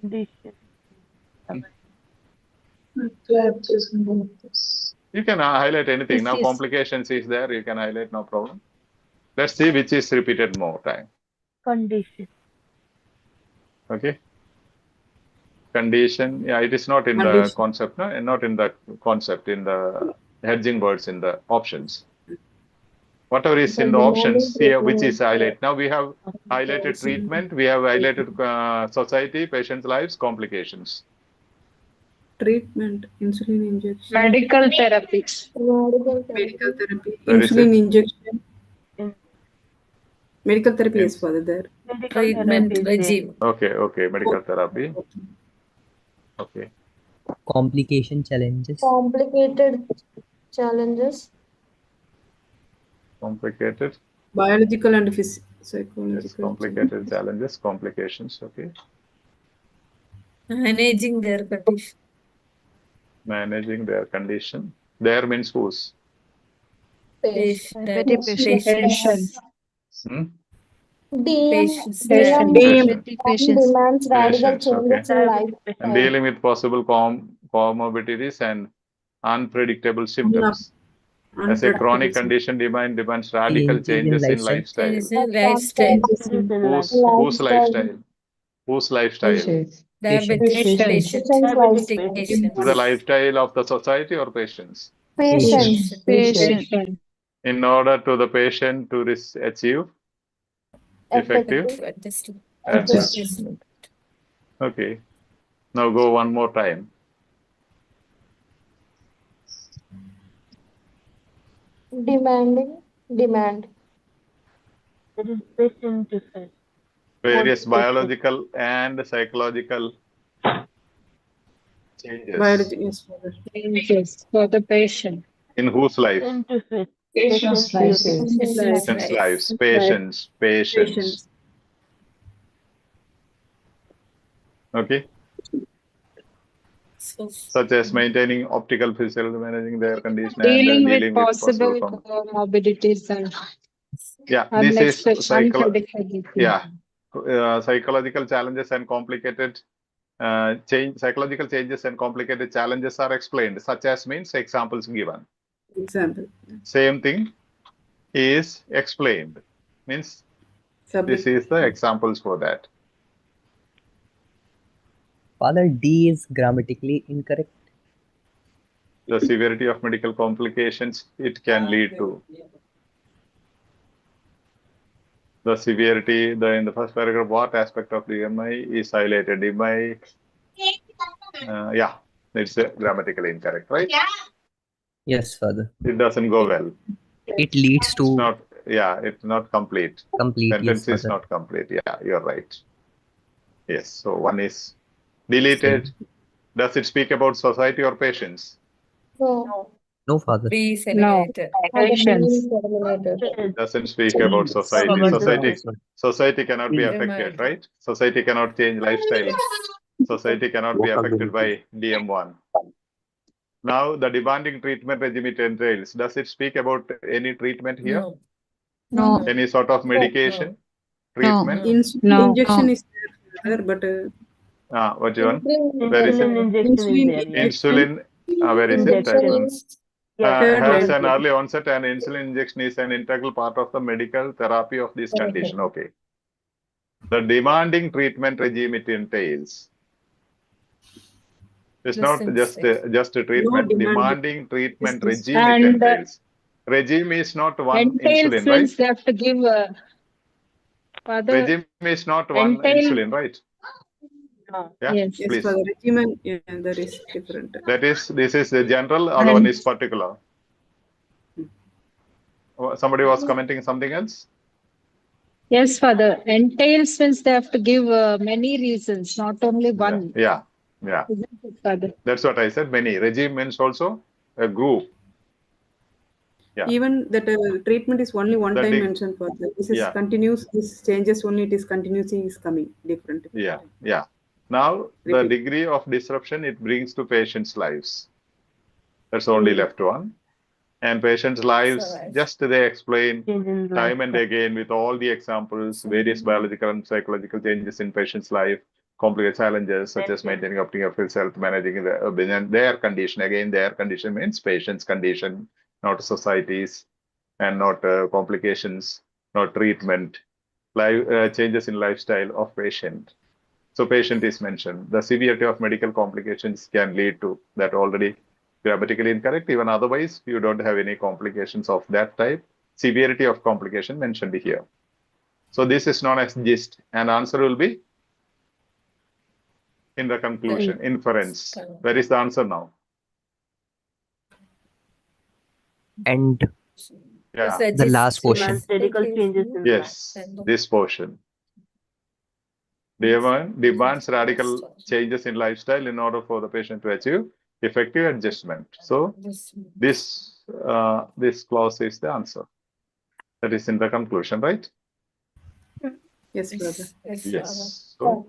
Condition. You can highlight anything. Now complications is there. You can highlight, no problem. Let's see which is repeated more time. Condition. Okay. Condition. Yeah, it is not in the concept. No, not in the concept. In the hedging words in the options. Whatever is in the options here, which is highlighted. Now we have highlighted treatment. We have highlighted society, patient's lives, complications. Treatment, insulin injection. Medical therapy. Medical therapy. Where is Insulin it? injection. Medical therapy Yes. is Father there. Treatment regime. Okay. Medical therapy. Okay. Complication challenges. Complicated challenges. Complicated. Biological and psychological. Yes, complicated challenges, complications. Okay. Managing their condition. Managing their condition. Their means whose? Patients. Hmm? Patients. Demands radical Patients, okay. changes in life. And dealing with possible comorbidities and unpredictable symptoms. As a chronic condition demands radical changes in lifestyle. Lifestyle. Whose lifestyle? Whose lifestyle? Diabetic patient. Is the lifestyle of the society or patients? Patients. In order to the patient to achieve effective adjustment. Okay. Now go one more time. Demand. That is patient different. Various biological and psychological changes. Biology, yes, Father. Changes for the patient. In whose life? Patient's lives. Patients' lives. Patients. Okay. such as maintaining optical physical, managing the air condition, Dealing and with dealing with possible possible comorbidities and yeah, this is unpredictability. yeah, psychological challenges and complicated psychological changes and complicated challenges are explained, such as means examples given. Example. Same thing is explained, means Subject. this is the examples for that. Father, D is grammatically incorrect. The severity of medical complications it can lead to. The severity, in the first paragraph, what aspect of the DMI is highlighted? DMI, yeah, it's grammatically incorrect, right? Yes, Father. It doesn't go well. It leads It's to not, yeah, it's not complete. complete. Sentence Yes, is Father. not complete. Yeah, you're right. Yes, so one is deleted. Does it speak about society or patients? No. No, Father. B is No. eliminated. Or the B Patience. is eliminated. Doesn't speak about society. Covered. Society cannot be Remind. affected, right? Society cannot change lifestyle. Society cannot be affected by DM1. Now, the demanding treatment regime it entails. Does it speak about any treatment here? No. No. Any sort of medication? Treatment? Insulin No. injection is there, but What you want? Insulin Where is it? Insulin injection is insulin there. Yeah. Insulin. Where is it? Injection. Third Has line. an early onset and insulin injection is an integral part of the medical therapy of this condition. Okay. The demanding treatment regime it entails. It's not just a treatment. No demanding treatment Yes, regime it And entails. Regime is not one entails insulin, means right? they have to give Father. Regime is not one Entail. insulin, right? No. Yeah, Yes. yes, please. for the regimen, yeah, that is different. This is the general, other one is particular. Somebody was commenting something else? Yes, Father. Entails means they have to give many reasons, not only one. Yeah. Isn't it, Father? That's what I said. Many. Regime means also a group. Yeah. Even that treatment is only one That time is- mentioned for that. This is Yeah. continuous. This changes only. It is continuously is coming different. Yeah. Now, the Repeat. degree of disruption it brings to patients' lives. That's only left one. And patients' lives, just they explain Change in time and lifestyle. again with all the examples, various biological and psychological changes in patients' life, complicated challenges such as maintaining optimal health, managing their condition. Again, their condition means patient's condition, not societies, and not complications, not treatment, changes in lifestyle of patient. So patient is mentioned. The severity of medical complications can lead to that already grammatically incorrect. Even otherwise, you don't have any complications of that type. Severity of complication mentioned here. So this is known as gist, and answer will be in the conclusion, inference. Where is the answer now? And Yeah. the last portion. Demands radical changes in Yes, this portion. Demands radical changes in lifestyle in order for the patient to achieve effective adjustment. So this clause is the answer. That is in the conclusion, right? Yes, brother. Yes. So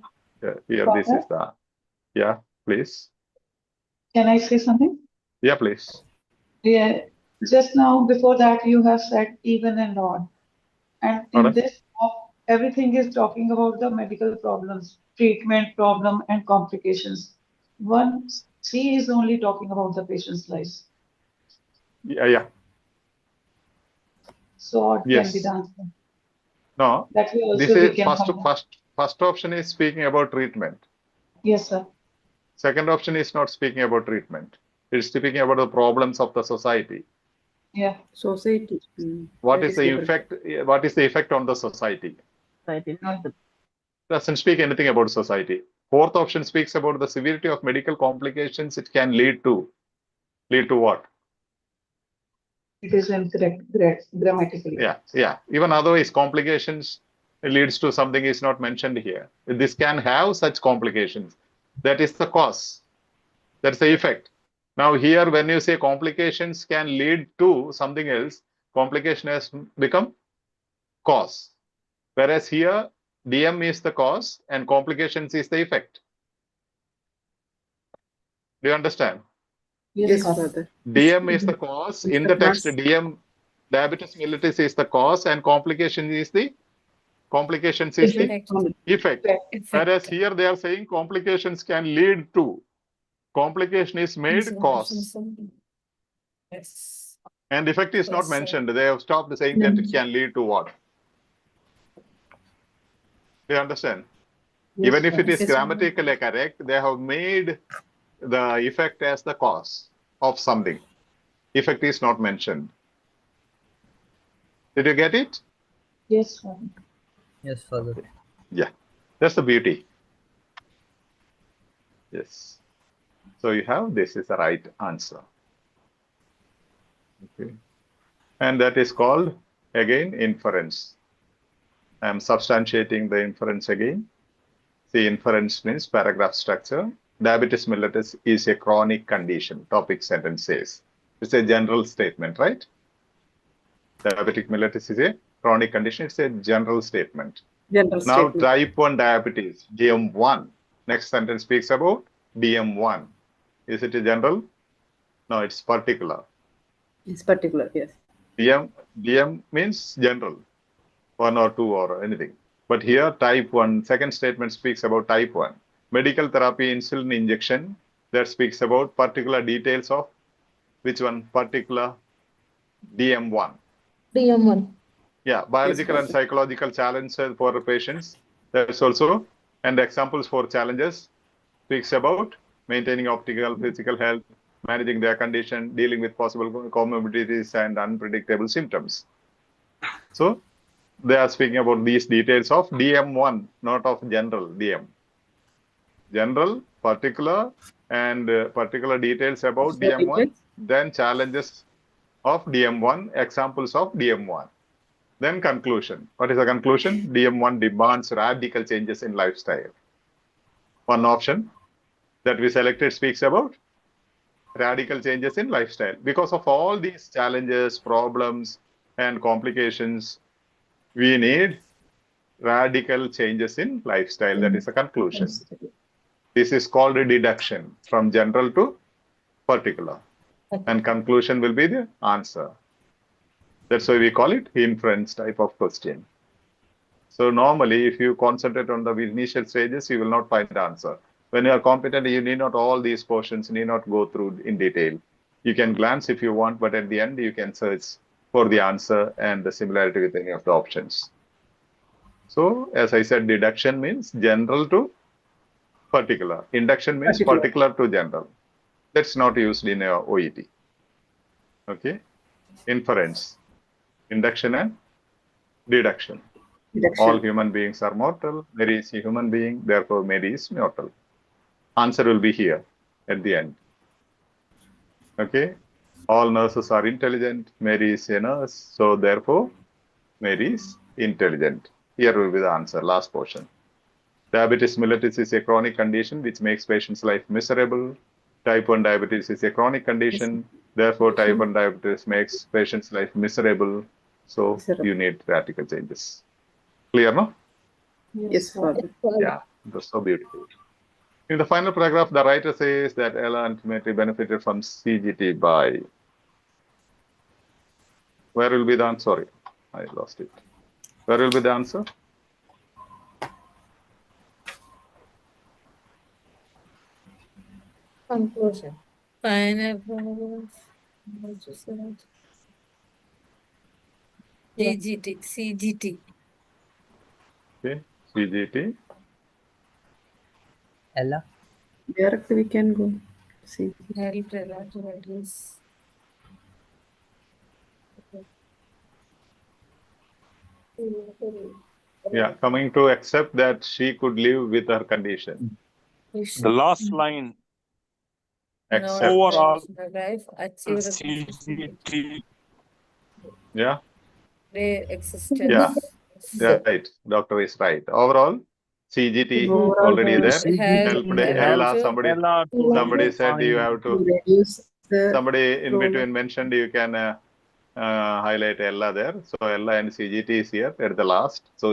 here this is the please. Can I say something? Yeah, please. Yeah, just now before that you have said even and odd. And in this, everything is talking about the medical problems, treatment problem and complications. One C is only talking about the patient's lives. Yeah. So odd can be the answer. No, That way also this we is first option is speaking about treatment. Yes, sir. Second option is not speaking about treatment. It's speaking about the problems of the society. Yeah. Society. What is the effect? What is the effect on the society? Doesn't speak anything about society. Fourth option speaks about the severity of medical complications it can lead to. Lead to what? It is incorrect grammatically. Yeah. Even otherwise, complications leads to something is not mentioned here. This can have such complications. That is the cause. That's the effect. Now here, when you say complications can lead to something else, complication has become cause. Whereas here, DM is the cause and complications is the effect. Do you understand? Yes, Father. DM is the cause. In the text, DM, diabetes mellitus is the cause, and complications is the effect. Whereas here they are saying complications can lead to. Complication is made cause. Yes. And effect is not Yes, sir. mentioned. They have stopped saying that it can lead to what. Do you understand? Even if it is Yes, grammatically correct, they have made the effect as the cause of something. Effect is not mentioned. Did you get it? Yes, Father. Yes, Father. Yeah, that's the beauty. Yes. So you have this is the right answer. Okay. And that is called, again, inference. I am substantiating the inference again. See, inference means paragraph structure. Diabetes mellitus is a chronic condition, topic sentence says. It's a general statement, right? Diabetic mellitus is a chronic condition. It's a general statement. General Now, statement. type 1 diabetes, DM1. Next sentence speaks about DM1. Is it a general? No, it's particular. It's particular, yes. DM means general, 1 or 2 or anything. But here, type 1, second statement speaks about type 1. Medical therapy, insulin injection, that speaks about particular details of which one? Particular DM1. DM1. Yeah, biological and psychological challenges for patients. That's also, and examples for challenges speaks about maintaining optimal physical health, managing their condition, dealing with possible comorbidities and unpredictable symptoms. So they are speaking about these details of DM1, not of general DM. General, particular, and particular details about DM1, then challenges of DM1, examples of DM1. Then conclusion. What is the conclusion? DM1 demands radical changes in lifestyle. One option that we selected speaks about radical changes in lifestyle. Because of all these challenges, problems, and complications, we need radical changes in lifestyle. That is a conclusion. This is called a deduction from general to particular. And conclusion will be the answer. That's why we call it inference type of question. So normally, if you concentrate on the initial stages, you will not find the answer. When you are competent, you need not all these portions, need not go through in detail. You can glance if you want, but at the end, you can search for the answer and the similarity with any of the options. So, as I said, deduction means general to particular. Induction means particular to general. That's not used in a OET. Okay. Inference, induction and deduction. All human beings are mortal. Mary is a human being, therefore Mary is mortal. Answer will be here at the end. Okay. All nurses are intelligent. Mary is a nurse, so therefore Mary is intelligent. Here will be the answer, last portion. Diabetes mellitus is a chronic condition which makes patients' life miserable. Type 1 diabetes is a chronic condition. Therefore, type 1 diabetes makes patients' life miserable. So you need radical changes. Clear, no? Yes, Father. Yeah, that's so beautiful. In the final paragraph, the writer says that Ella ultimately benefited from CGT by. Where will be the answer? Sorry, I lost it. Where will be the answer? Conclusion. Final. CGT. Okay, CGT. Ella. Direct we can go. See. Help Ella to reduce. Yeah, coming to accept that she could live with her condition. The last line. Accept. Overall, Life achieved CGT. Yeah. their existence. Yeah, right. Doctor is right. Overall, CGT already there. Helped Ella. Somebody said you have to. Reduce the Somebody in between mentioned you can highlight Ella there. So Ella and CGT is here at the last. So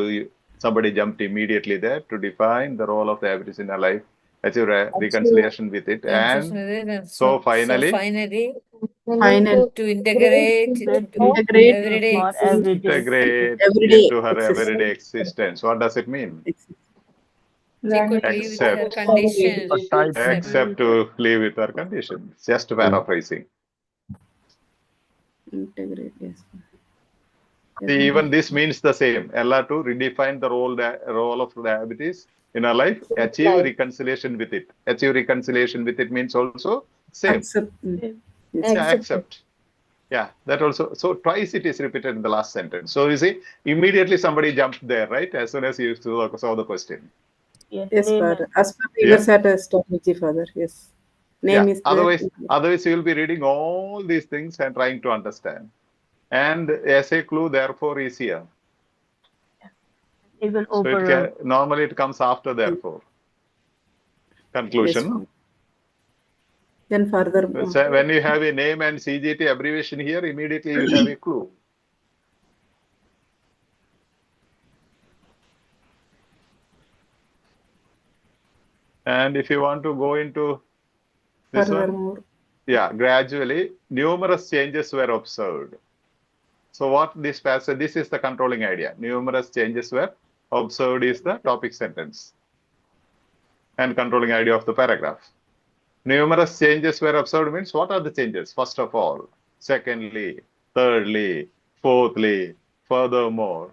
somebody jumped immediately there to define the role of diabetes in our life. achieve reconciliation with it, and so finally to integrate Integrate everyday for every day. integrate everyday into her existence. everyday existence. What does it mean? she could live with her Accept. condition. Except to live with her conditions. Just paraphrasing. Integrate, yes. See, even this means the same. Ella to redefine the role of diabetes in our life, achieve reconciliation with it. Achieve reconciliation with it means also same. Accept. Yeah, accept. Yeah, that also. So twice it is repeated in the last sentence. So you see, immediately somebody jumped there, right? As soon as you saw the question. Yes, Name Father. and As per the Yeah. Eversat strategy, Father. Yes. Name Yeah. is there. Otherwise you will be reading all these things and trying to understand. And as a clue, therefore, is here. even So overrule. normally it comes after therefore. Conclusion. Yes, then further. So when you have a name and CGT abbreviation here, immediately you have a clue. And if you want to go into this one, Furthermore. yeah, gradually numerous changes were observed. So what this passage, this is the controlling idea. Numerous changes were observed is the topic sentence and controlling idea of the paragraph. Numerous changes were observed means what are the changes? First of all, secondly, thirdly, fourthly, furthermore.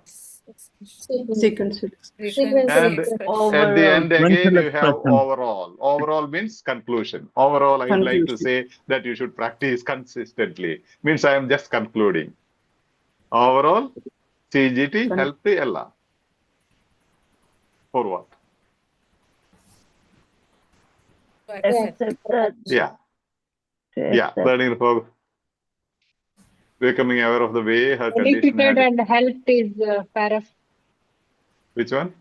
Sequence. And at the end again you have overall. Overall means conclusion. Overall, I would like to say that you should practice consistently. Means I am just concluding. Overall, CGT helped Ella. For what? Yeah. Yeah. Learning for becoming aware of the way her condition Benefited had. and helped is paraphrase. Which one?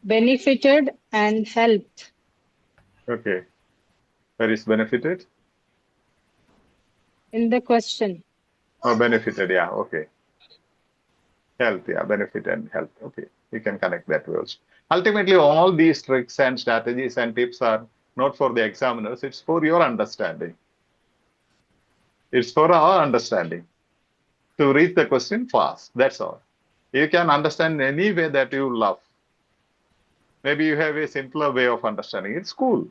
Benefited and helped. Okay. Where is benefited? In the question. Oh, benefited. Yeah. Okay. Health. Yeah. Benefit and health. Okay. You can connect that words. Ultimately, all these tricks and strategies and tips are not for the examiners. It's for your understanding. It's for our understanding. To read the question fast. That's all. You can understand any way that you love. Maybe you have a simpler way of understanding. It's cool.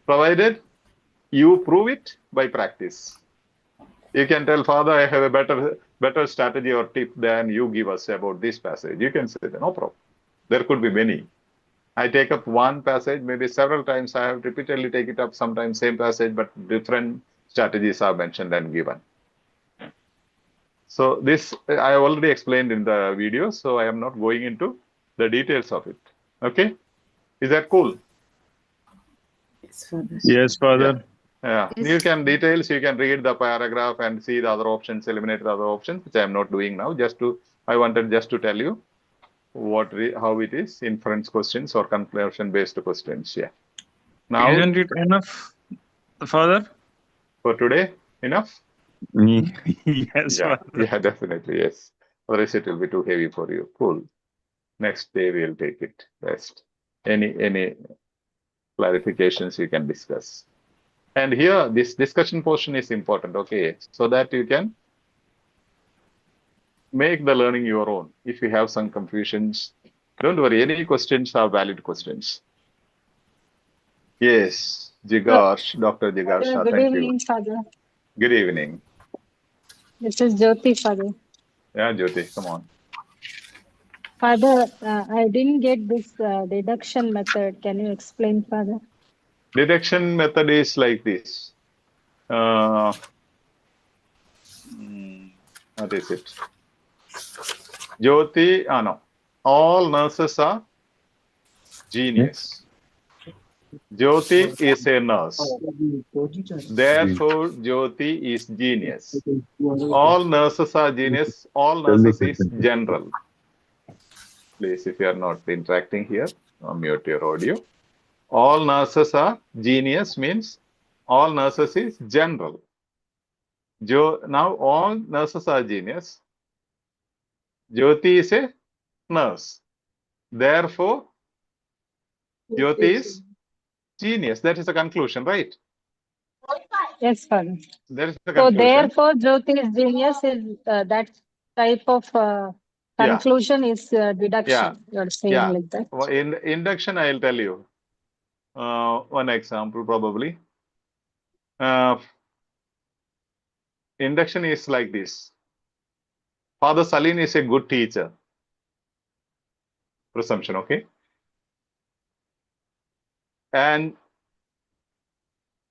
Provided you prove it by practice. You can tell, Father, I have a better strategy or tip than you give us about this passage. You can say that, no problem. There could be many. I take up one passage, maybe several times. I have repeatedly take it up, sometimes same passage, but different strategies are mentioned and given. So this I already explained in the video, so I am not going into the details of it. Okay? Is that cool? Yes, Father. Yeah. You can read the paragraph and see the other options, eliminate the other options, which I am not doing now. I wanted just to tell you how it is, inference questions or conclusion based questions. Yeah. Now, Isn't it enough, Father? for today, enough? Yes, Yeah, Father. yeah, definitely, yes. Otherwise it will be too heavy for you. Cool. Next day we'll take it. Rest. Any clarifications you can discuss. And here, this discussion portion is important, okay? So that you can make the learning your own. If you have some confusions, don't worry. Any questions are valid questions. Yes, Jigarsh, Dr. Jigarsh, Good thank you. evening, Father. Good evening. This is Jyoti, Father. Yeah, Jyoti, come on. Father, I didn't get this deduction method. Can you explain, Father? Deduction method is like this. What is it? Jyoti, no. All nurses are genius. Jyoti is a nurse. Therefore, Jyoti is genius. All nurses are genius. All nurses is general. Please, if you are not interacting here, mute your audio. All nurses are genius means all nurses is general. Now all nurses are genius. Jyoti is a nurse. Therefore, Jyoti is genius. That is the conclusion, right? Yes, Father. That is the So conclusion. therefore, Jyoti is genius is that type of conclusion is deduction. You're saying like that. In induction, I'll tell you one example probably. Induction is like this. Father Saleen is a good teacher. Presumption, okay? And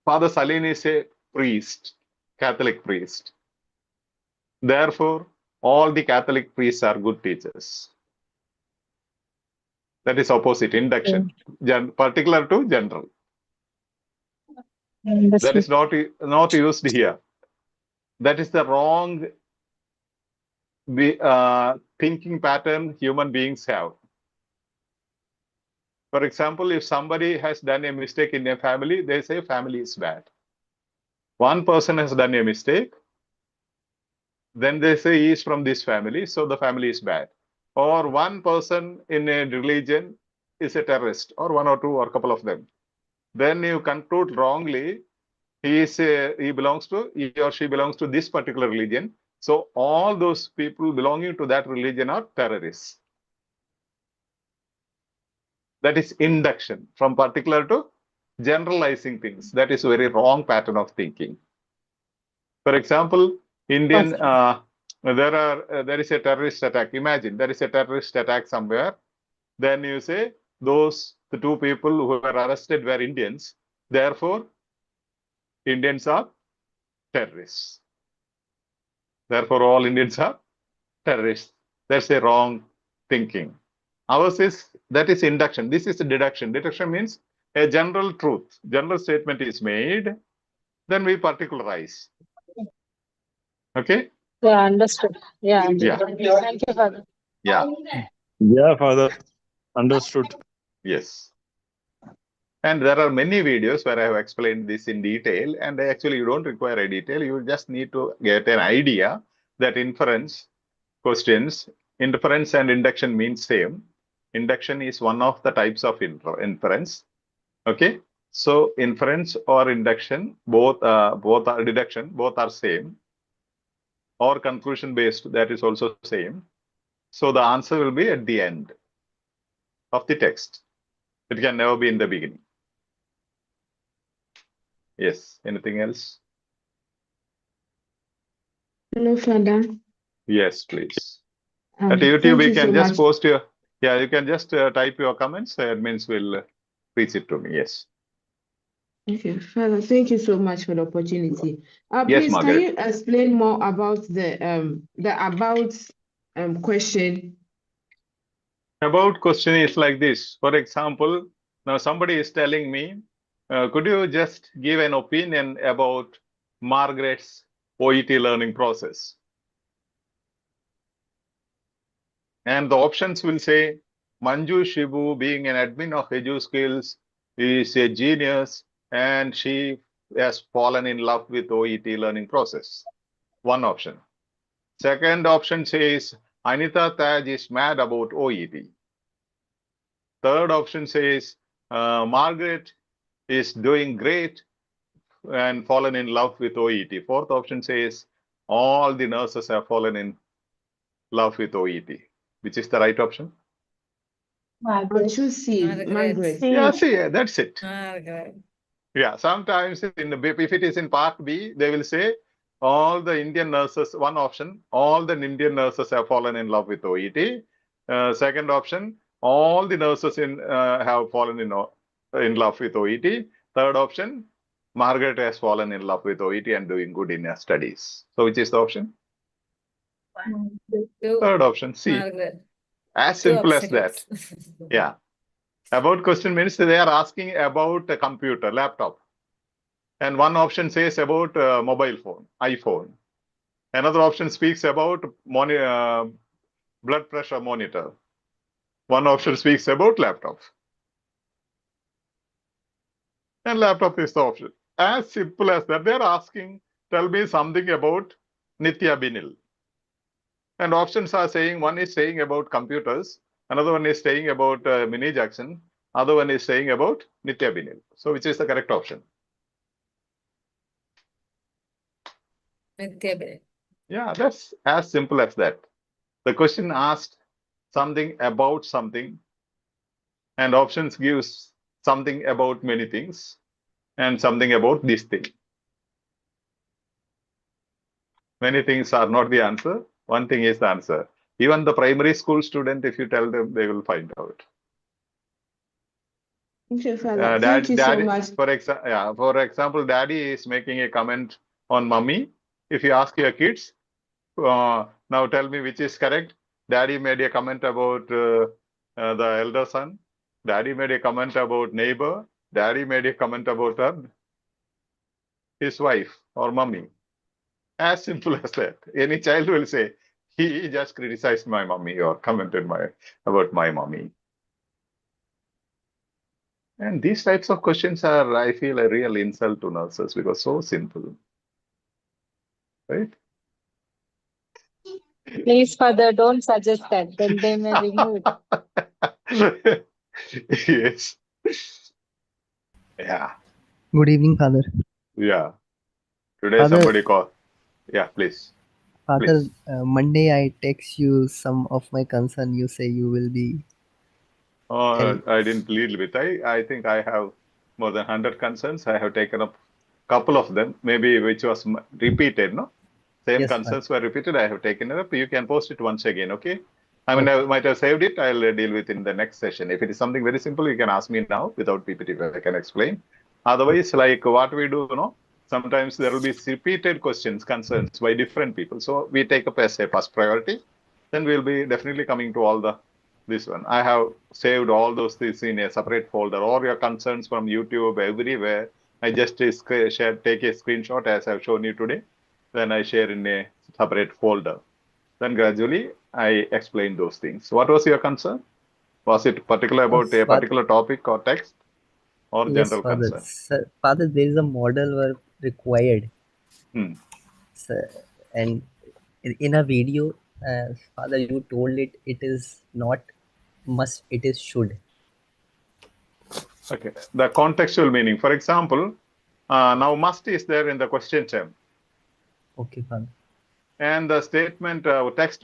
Father Saleen is a priest, Catholic priest. Therefore, all the Catholic priests are good teachers. That is opposite, induction, particular to general. That is not used here. That is the wrong thinking pattern human beings have. For example, if somebody has done a mistake in a family, they say family is bad. One person has done a mistake, then they say he is from this family, so the family is bad. Or one person in a religion is a terrorist, or one or two or a couple of them. Then you conclude wrongly, he or she belongs to this particular religion. So all those people belonging to that religion are terrorists. That is induction, from particular to generalizing things. That is a very wrong pattern of thinking. For example, there is a terrorist attack. Imagine there is a terrorist attack somewhere. Then you say the two people who were arrested were Indians. Therefore, Indians are terrorists. Therefore, all Indians are terrorists. That's a wrong thinking. Ours is, that is induction. This is deduction. Deduction means a general truth. General statement is made, then we particularize. Okay? Yeah, understood. Yeah. Thank you, Father. Yeah. Yeah, Father. Understood. Yes. And there are many videos where I have explained this in detail, and actually you don't require a detail. You just need to get an idea that inference questions, inference and induction means same. Induction is one of the types of inference. Okay. So inference or induction, both are deduction, both are same. Or conclusion based, that is also same. So the answer will be at the end of the text. It can never be in the beginning. Yes. Anything else? No, Father. Yes, please. At YouTube, you can just post your, you can just type your comments. Admins will reach it to me. Yes. Okay, Father, thank you so much for the opportunity. Yes, Please, Margaret. can you explain more about the about question? About question is like this. For example, now somebody is telling me, could you just give an opinion about Margaret's OET learning process? And the options will say, Manju Shibu, being an admin of EduSkills, is a genius and she has fallen in love with OET learning process. One option. Second option says, Anita Taj is mad about OET. Third option says, Margaret is doing great and fallen in love with OET. Fourth option says, all the nurses have fallen in love with OET. Which is the right option? Choose C, Margaret. Yeah, see, that's it. Margaret. Yeah, sometimes if it is in part B, they will say all the Indian nurses, one option, all the Indian nurses have fallen in love with OET. Second option, all the nurses have fallen in love with OET. Third option, Margaret has fallen in love with OET and doing good in her studies. So which is the option? Third option, C. Margaret. As simple as that. Yeah. About question means they are asking about a computer, laptop. And one option says about mobile phone, iPhone. Another option speaks about blood pressure monitor. One option speaks about laptop. And laptop is the option. As simple as that. They're asking, tell me something about Nitya Binil. And options are saying, one is saying about computers. Another one is saying about Minnie Jackson. Other one is saying about Nitya Binil. So which is the correct option? Nitya Binil. Yeah, that's as simple as that. The question asked something about something, and options gives something about many things and something about this thing. Many things are not the answer. One thing is the answer. Even the primary school student, if you tell them, they will find out. Thank you, Father. Thank you so much. For example, daddy is making a comment on mummy. If you ask your kids, now tell me which is correct. Daddy made a comment about the elder son. Daddy made a comment about neighbor. Daddy made a comment about his wife or mummy. As simple as that. Any child will say, he just criticized my mummy or commented about my mummy. And these types of questions are, I feel, a real insult to nurses because so simple. Right? Please, Father, don't suggest that. Then they may remove it. Yes. Yeah. Good evening, Father. Yeah. Today Father, somebody called. Yeah, please. Father, Monday I text you some of my concern. You say you will be. I didn't lead with. I think I have more than 100 concerns. I have taken up a couple of them, maybe which was repeated, no? Same Yes, concerns were repeated. I have taken it up. You can post it once again, okay? I mean, I might have saved it. I'll deal with it in the next session. If it is something very simple, you can ask me now without PPT. I can explain. Otherwise, like what we do, sometimes there will be repeated questions, concerns by different people. So we take up as a first priority. Then we'll be definitely coming to all this one. I have saved all those things in a separate folder. All your concerns from YouTube, everywhere. I just take a screenshot as I've shown you today. Then I share in a separate folder. Then gradually I explain those things. What was your concern? Was it particular about a particular topic or text or general concern? Sir, Father, there is a model work required. Sir, and in a video, Father, you told it is not must, it is should. Okay, the contextual meaning. For example, now must is there in the question term. Okay, Father. And the statement text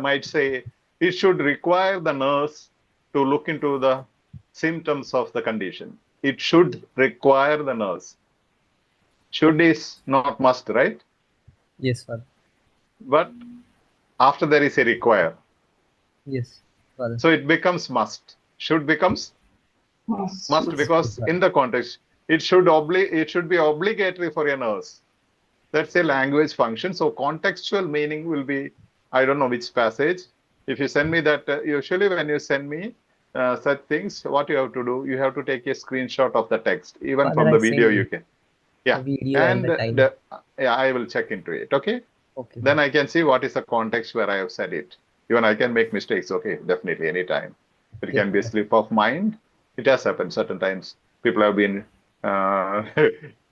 might say it should require the nurse to look into the symptoms of the condition. It should require the nurse. Should is not must, right? Yes, Father. But after there is a require. Yes, Father. So it becomes must. Should becomes must because in the context it should be obligatory for a nurse. That's a language function. So contextual meaning will be, I don't know which passage. If you send me that, usually when you send me such things, what you have to do, you have to take a screenshot of the text. Even Father, from the video you can. Yeah. And I will check into it. Okay. Okay. Then I can see what is the context where I have said it. Even I can make mistakes. Okay. Definitely anytime. It can be a slip of mind. It has happened certain times. People have been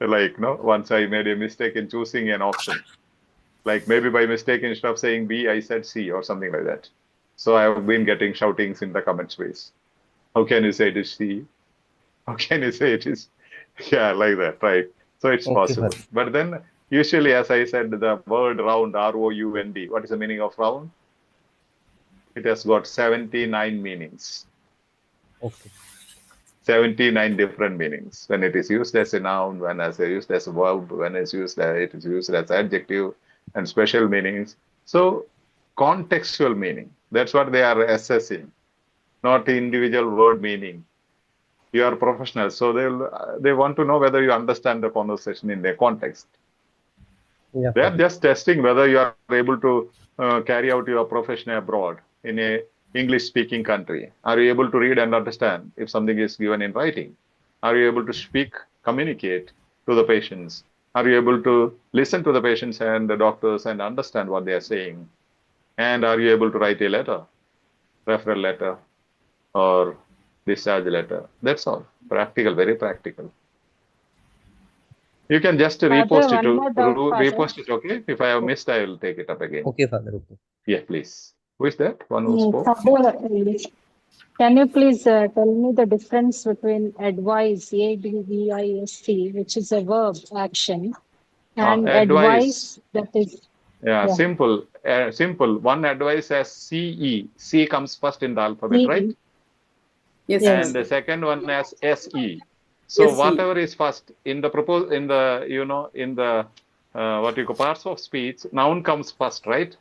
once I made a mistake in choosing an option. Like maybe by mistake, instead of saying B, I said C or something like that. So I have been getting shoutings in the comment space. How can you say it is C? How can you say it is? Yeah, like that, right? So it's possible. But then usually, as I said, the word round, R-O-U-N-D, what is the meaning of round? It has got 79 meanings. Okay. 79 different meanings. When it is used as a noun, when it's used as a verb, when it is used as adjective, and special meanings. So contextual meaning, that's what they are assessing, not individual word meaning. You are professional, so they want to know whether you understand the conversation in their context. Yeah, they are just testing whether you are able to carry out your profession abroad in a English-speaking country. Are you able to read and understand if something is given in writing? Are you able to speak, communicate to the patients? Are you able to listen to the patients and the doctors and understand what they are saying? And are you able to write a letter, referral letter, or discharge letter? That's all. Practical, very practical. You can just repost it, okay? If I have missed, I will take it up again. Okay, Father. Okay. Yeah, please. Who is that? One who spoke? Can you please tell me the difference between advise, A-D-V-I-S-T, which is a verb action, and advice, that is... Yeah, simple. Simple. One advice as CE. C comes first in the alphabet, CE. right? Yes. And the second one as SE. So whatever is first in the what you call parts of speech, noun comes first, right?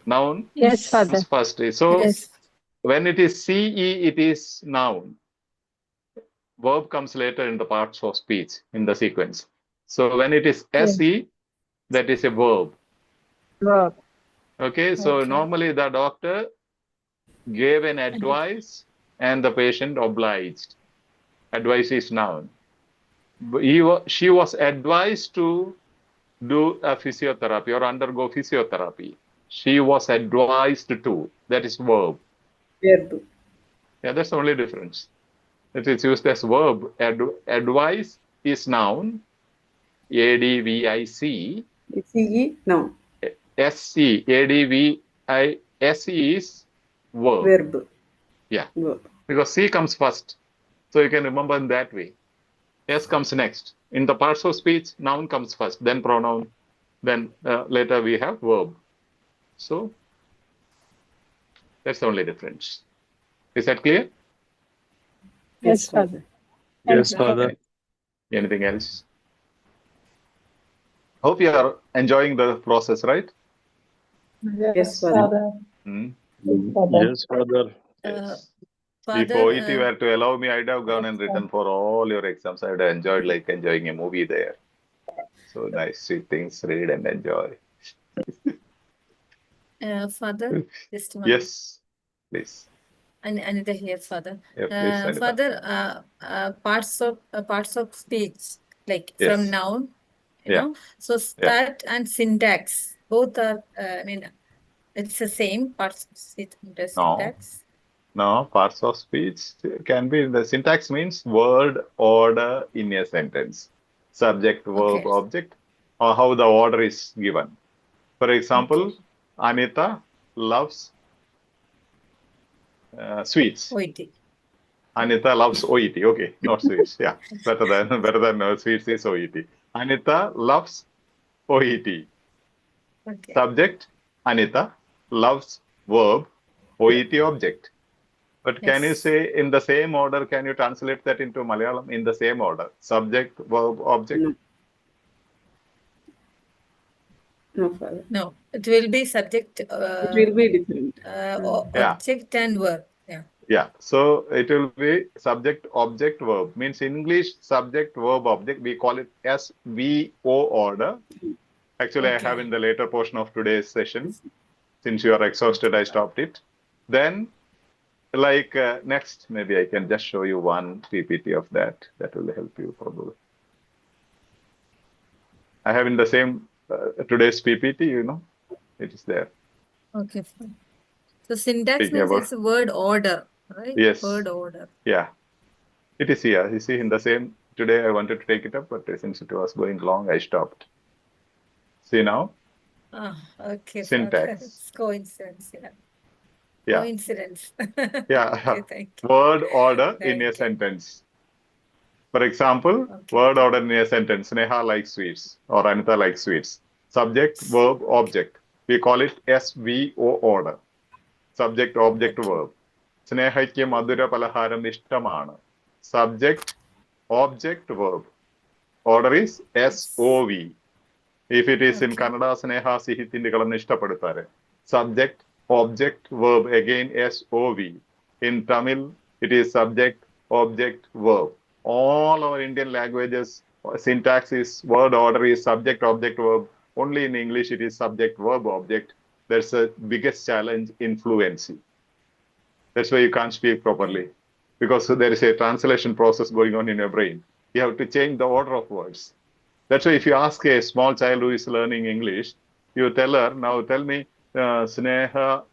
Noun Yes, Father. comes first. So when it is CE, it is noun. Verb comes later in the parts of speech in the sequence. So when it is SE, that is a verb. Verb. Okay, so normally the doctor gave an advice and the patient obliged. Advice is noun. She was advised to do a physiotherapy or undergo physiotherapy. She was advised to. That is verb. Verb. Yeah, that's the only difference. It is used as verb. Advice is noun. A-D-V-I-C. CE, noun. S-C. A-D-V-I-S-E is verb. Verb. Yeah. Verb. Because C comes first. So you can remember in that way. S comes next. In the parts of speech, noun comes first, then pronoun, then later we have verb. So that's the only difference. Is that clear? Yes, Father. Yes, Father. Anything else? Hope you are enjoying the process, right? Yes, Father. Yes, Father. Yes. Father, If OET were to allow me, I'd have gone and written for all your exams. I would have enjoyed like enjoying a movie there. So nice, sweet things, read and enjoy. Father, just one. Yes, please. Anita here, Father. Yeah, please, Anita. Father, parts of speech, like Yes. from noun, you know. So start and syntax, both are. It's the same parts of syntax. No, parts of speech can be the syntax means word order in a sentence, subject, verb, object, or how the order is given. For example, Anita loves sweets. OET. Anita loves OET. Okay, not sweets. Yeah, better than sweets is OET. Anita loves OET. Subject, Anita loves verb, OET object. But can you say in the same order, can you translate that into Malayalam in the same order? Subject, verb, object? No, Father. No, it will be subject. It will be different. Object and verb. Yeah. So it will be subject, object, verb. Means in English, subject, verb, object. We call it SVO order. Actually, I have in the later portion of today's session. Since you are exhausted, I stopped it. Then like next, maybe I can just show you one PPT of that. That will help you probably. I have in the same today's PPT, it is there. Okay, fine. So syntax means it's a word order, right? Yes. Word order. Yeah. It is here. You see in the same, today I wanted to take it up, but since it was going long, I stopped. See now? Okay. Syntax. It's coincidence, Yeah. Coincidence. Yeah. Okay, thank you. Word order in a sentence. For example, word order in a sentence. Sneha likes sweets or Anita likes sweets. Subject, verb, object. We call it SVO order. Subject, object, verb. Snehakku madhura palaharam ishtamana. Subject, object, verb. Order is SOV. If it is in Kannada, Sneha sihi tindikalannu ishtapaduttare. Subject, object, verb, again SOV. In Tamil, it is subject, object, verb. All our Indian languages, syntax is word order is subject, object, verb. Only in English, it is subject, verb, object. That's the biggest challenge in fluency. That's why you can't speak properly. Because there is a translation process going on in your brain. You have to change the order of words. That's why if you ask a small child who is learning English, you tell her, now tell me, Snehakku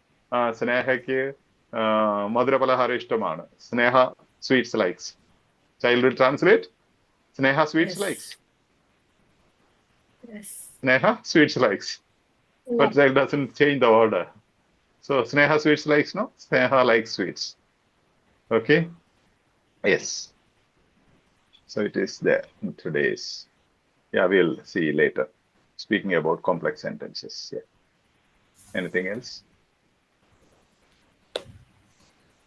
madhura palahara ishtamana. Sneha sweets likes. Child will translate, Sneha sweets likes. Yes. Sneha sweets likes. But child doesn't change the order. So Sneha sweets likes, no? Sneha likes sweets. Okay. Yes. So it is there in today's. Yeah, we'll see later. Speaking about complex sentences. Yeah. Anything else?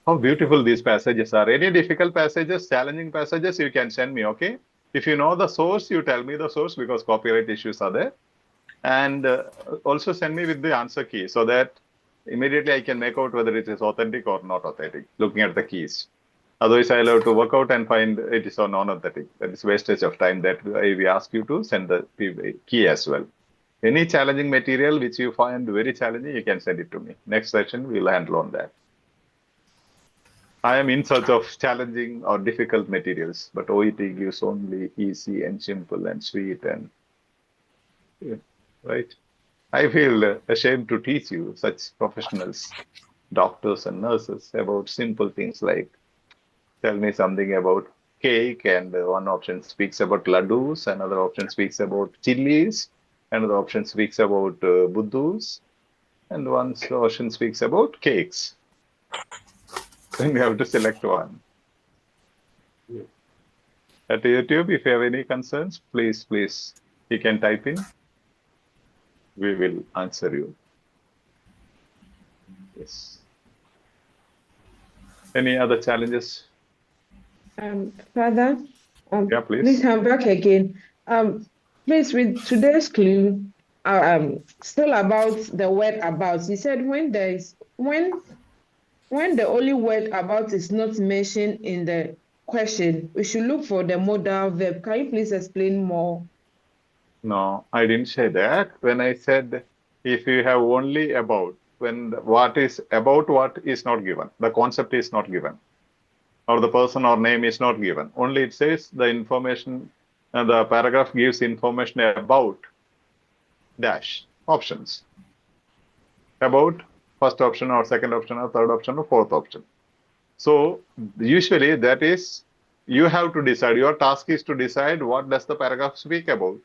How beautiful these passages are. Any difficult passages, challenging passages, you can send me, okay? If you know the source, you tell me the source because copyright issues are there. And also send me with the answer key so that immediately I can make out whether it is authentic or not authentic, looking at the keys. Otherwise, I'll have to work out and find it is or non-authentic. That is wastage of time. That we ask you to send the key as well. Any challenging material which you find very challenging, you can send it to me. Next session, we'll handle on that. I am in search of challenging or difficult materials, but OET gives only easy and simple and sweet and right. I feel ashamed to teach you such professionals, doctors and nurses, about simple things like tell me something about cake, and one option speaks about laddus, another option speaks about chilies, another option speaks about buddhus, and one option speaks about cakes. Then you have to select one. At YouTube, if you have any concerns, please, you can type in. We will answer you. Yes. Any other challenges? Father, Yeah, please. please, I'm back again. Please, with today's clue, still about the word about. You said when the only word about is not mentioned in the question, we should look for the modal verb. Can you please explain more? No, I didn't say that. When I said if you have only about, when what is about what is not given, the concept is not given, or the person or name is not given. Only it says the information, and the paragraph gives information about dash options. About first option or second option or third option or fourth option. So usually that is, you have to decide, your task is to decide what does the paragraph speak about.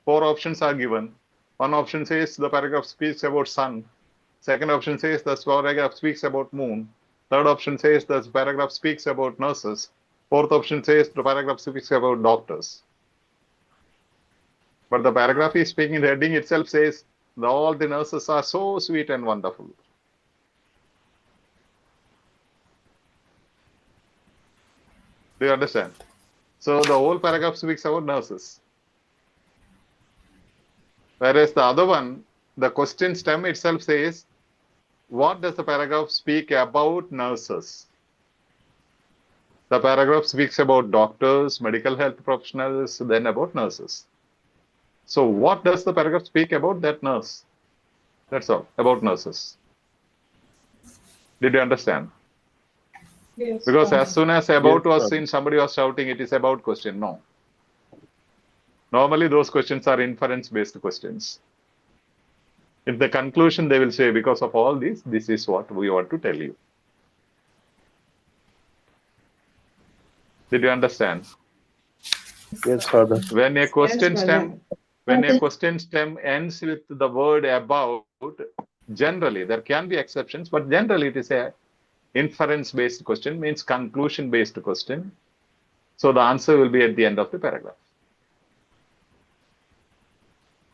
4 options are given. One option says the paragraph speaks about sun. Second option says the paragraph speaks about moon. Third option says the paragraph speaks about nurses. Fourth option says the paragraph speaks about doctors. But the paragraph is speaking, the heading itself says all the nurses are so sweet and wonderful. Do you understand? So the whole paragraph speaks about nurses. Whereas the other one, the question stem itself says, what does the paragraph speak about nurses? The paragraph speaks about doctors, medical health professionals, then about nurses. So what does the paragraph speak about that nurse? That's all, about nurses. Did you understand? Yes. Because as soon as about was seen, somebody was shouting, it is about question. No. Normally those questions are inference-based questions. In the conclusion, they will say, because of all this is what we want to tell you. Did you understand? Yes, Father. When a question Yes, stem, when a question stem ends with the word about, generally, there can be exceptions, but generally it is a inference-based question, means conclusion-based question. So the answer will be at the end of the paragraph.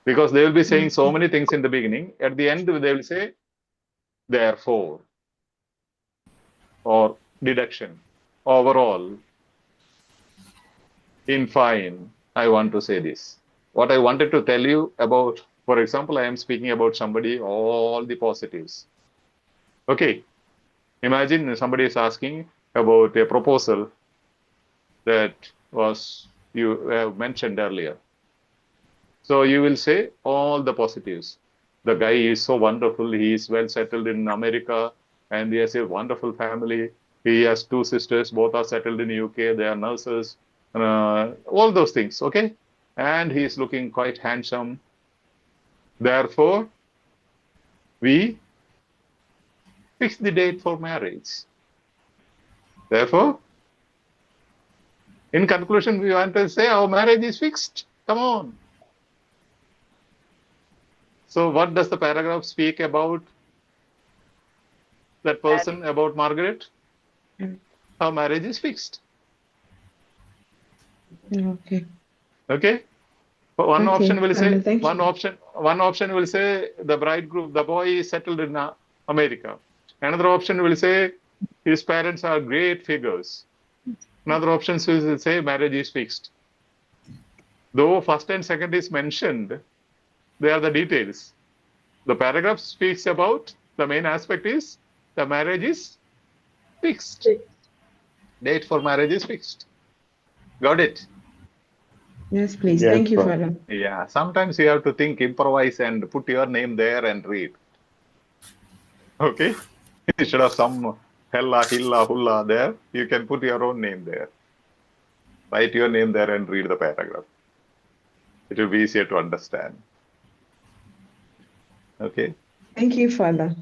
Because they will be saying so many things in the beginning. At the end, they will say, therefore, or deduction, overall, in fine, I want to say this. What I wanted to tell you about, for example, I am speaking about somebody, all the positives. Okay. Imagine somebody is asking about a proposal that was you have mentioned earlier. So you will say all the positives. The guy is so wonderful. He is well settled in America and he has a wonderful family. He has 2 sisters. Both are settled in UK. They are nurses. All those things. Okay. And he is looking quite handsome. Therefore, we fix the date for marriage. Therefore, in conclusion, we want to say our marriage is fixed. Come on. So what does the paragraph speak about? that person about Margaret? Her marriage is fixed. Okay. Okay. One Okay, option will say thank you. one option will say the bridegroom, the boy is settled in America. Another option will say his parents are great figures. Another option will say marriage is fixed. Though first and second is mentioned, they are the details. The paragraph speaks about the main aspect is the marriage is fixed. Date for marriage is fixed. Got it? Yes, please. Yes, Thank you, sir. Father. Yeah, sometimes you have to think, improvise, and put your name there and read. Okay? Instead of some hella, hilla, hulla there, you can put your own name there. Write your name there and read the paragraph. It will be easier to understand. Okay? Thank you, Father.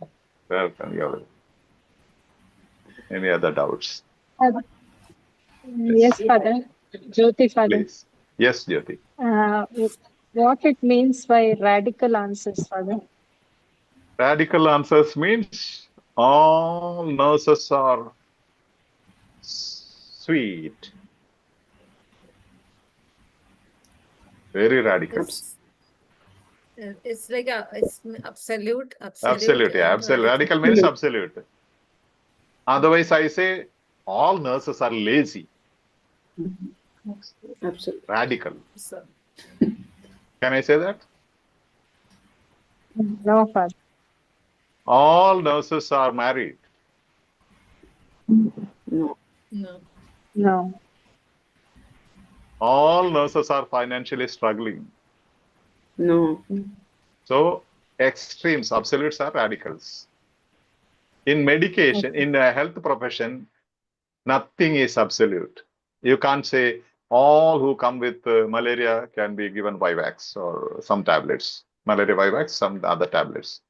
Welcome. You're welcome. Any other doubts? Yes, Father. Jyoti, Father. Please. Yes, Jyoti. What it means by radical answers, Father? Radical answers means all nurses are sweet. Very radical. It's like it's absolute. Absolute, yeah. Absolute. Radical means absolute. Otherwise, I say all nurses are lazy. Absolutely. Radical. Can I say that? No, Father. All nurses are married. No. No. No. All nurses are financially struggling. No. So extremes, absolutes are radicals. In medication, Okay. in a health profession, nothing is absolute. You can't say all who come with malaria can be given Vivax or some tablets. Malaria Vivax, some other tablets.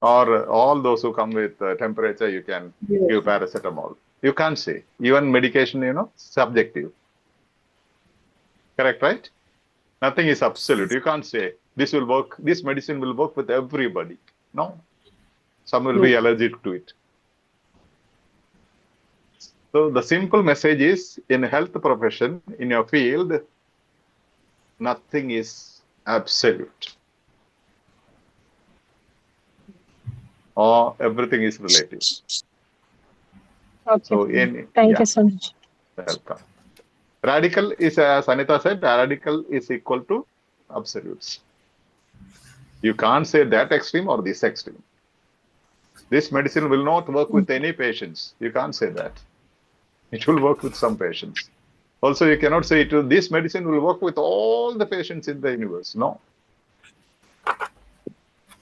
Or all those who come with temperature, you can give paracetamol. You can't say. Even medication, subjective. Correct, right? Nothing is absolute. You can't say this will work, this medicine will work with everybody. No. Some will be allergic to it. So the simple message is, in health profession, in your field, nothing is absolute. Or everything is relative. Okay. So Thank you so much. Welcome. Radical is, as Anita said, radical is equal to absolutes. You can't say that extreme or this extreme. This medicine will not work with any patients. You can't say that. It will work with some patients. Also, you cannot say this medicine will work with all the patients in the universe. No.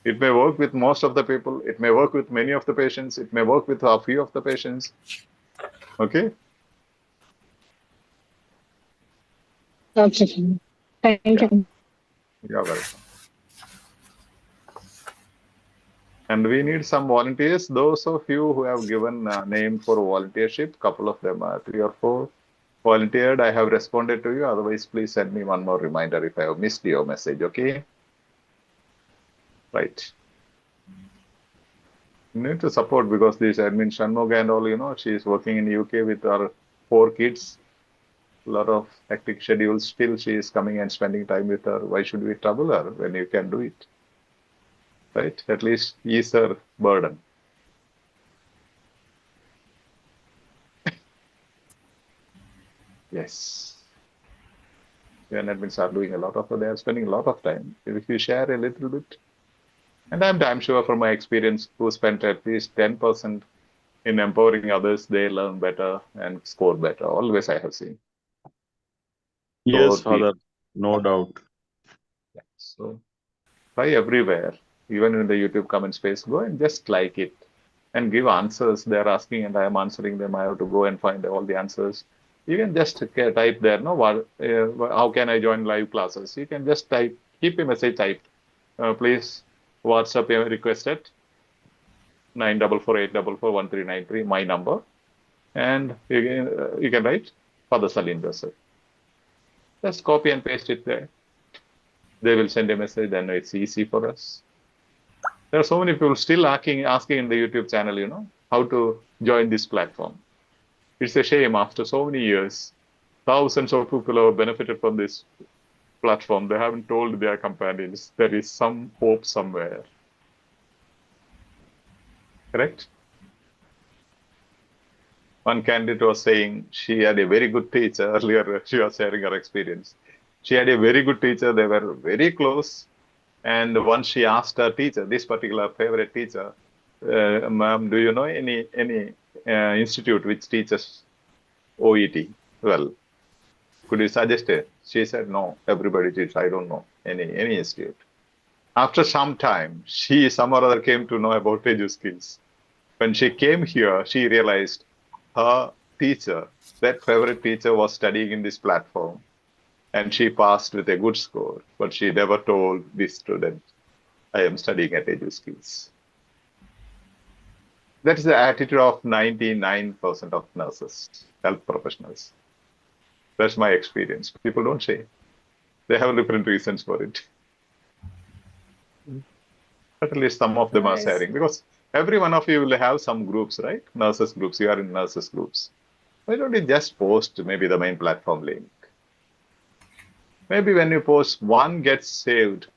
It may work with most of the people. It may work with many of the patients. It may work with a few of the patients. Okay? Okay. Thank you. You're welcome. And we need some volunteers. Those of you who have given a name for volunteership, couple of them, 3 or 4 volunteered. I have responded to you. Otherwise, please send me one more reminder if I have missed your message. Okay? Right. You need to support, because this admin Shanmugha and all, she is working in UK with our 4 kids. A lot of hectic schedules. Still, she is coming and spending time with her. Why should we trouble her when you can do it? Right? At least ease her burden. Yes. When admins are doing they are spending a lot of time. If you share a little bit, and I'm sure from my experience, who spent at least 10% in empowering others, they learn better and score better. Always I have seen. Yes, Father, no doubt. Yeah. So try everywhere, even in the YouTube comment space, go and just like it and give answers. They're asking and I am answering them. I have to go and find all the answers. You can just type there, how can I join live classes? You can just type, keep a message typed. Please WhatsApp a request at 9448441393, my number. And you can write Father Saleen Joseph. Just copy and paste it there. They will send a message, then it's easy for us. There are so many people still asking in the YouTube channel, how to join this platform. It's a shame after so many years, thousands of people have benefited from this platform. They haven't told their companions there is some hope somewhere. Correct? One candidate was saying she had a very good teacher. Earlier, she was sharing her experience. She had a very good teacher. They were very close. And once she asked her teacher, this particular favorite teacher, ma'am, do you know any institute which teaches OET? Well, could you suggest it? She said, no, everybody teaches. I don't know any institute. After some time, she some or other came to know about Edu Skills. When she came here, she realized her teacher, that favorite teacher, was studying in this platform, and she passed with a good score. But she never told this student, I am studying at Edu Skills. That is the attitude of 99% of nurses, health professionals. That's my experience. People don't say. They have different reasons for it. But at least some of them are sharing, because every one of you will have some groups, right? Nurses groups. You are in nurses groups. Why don't you just post maybe the main platform link? Maybe when you post, one gets saved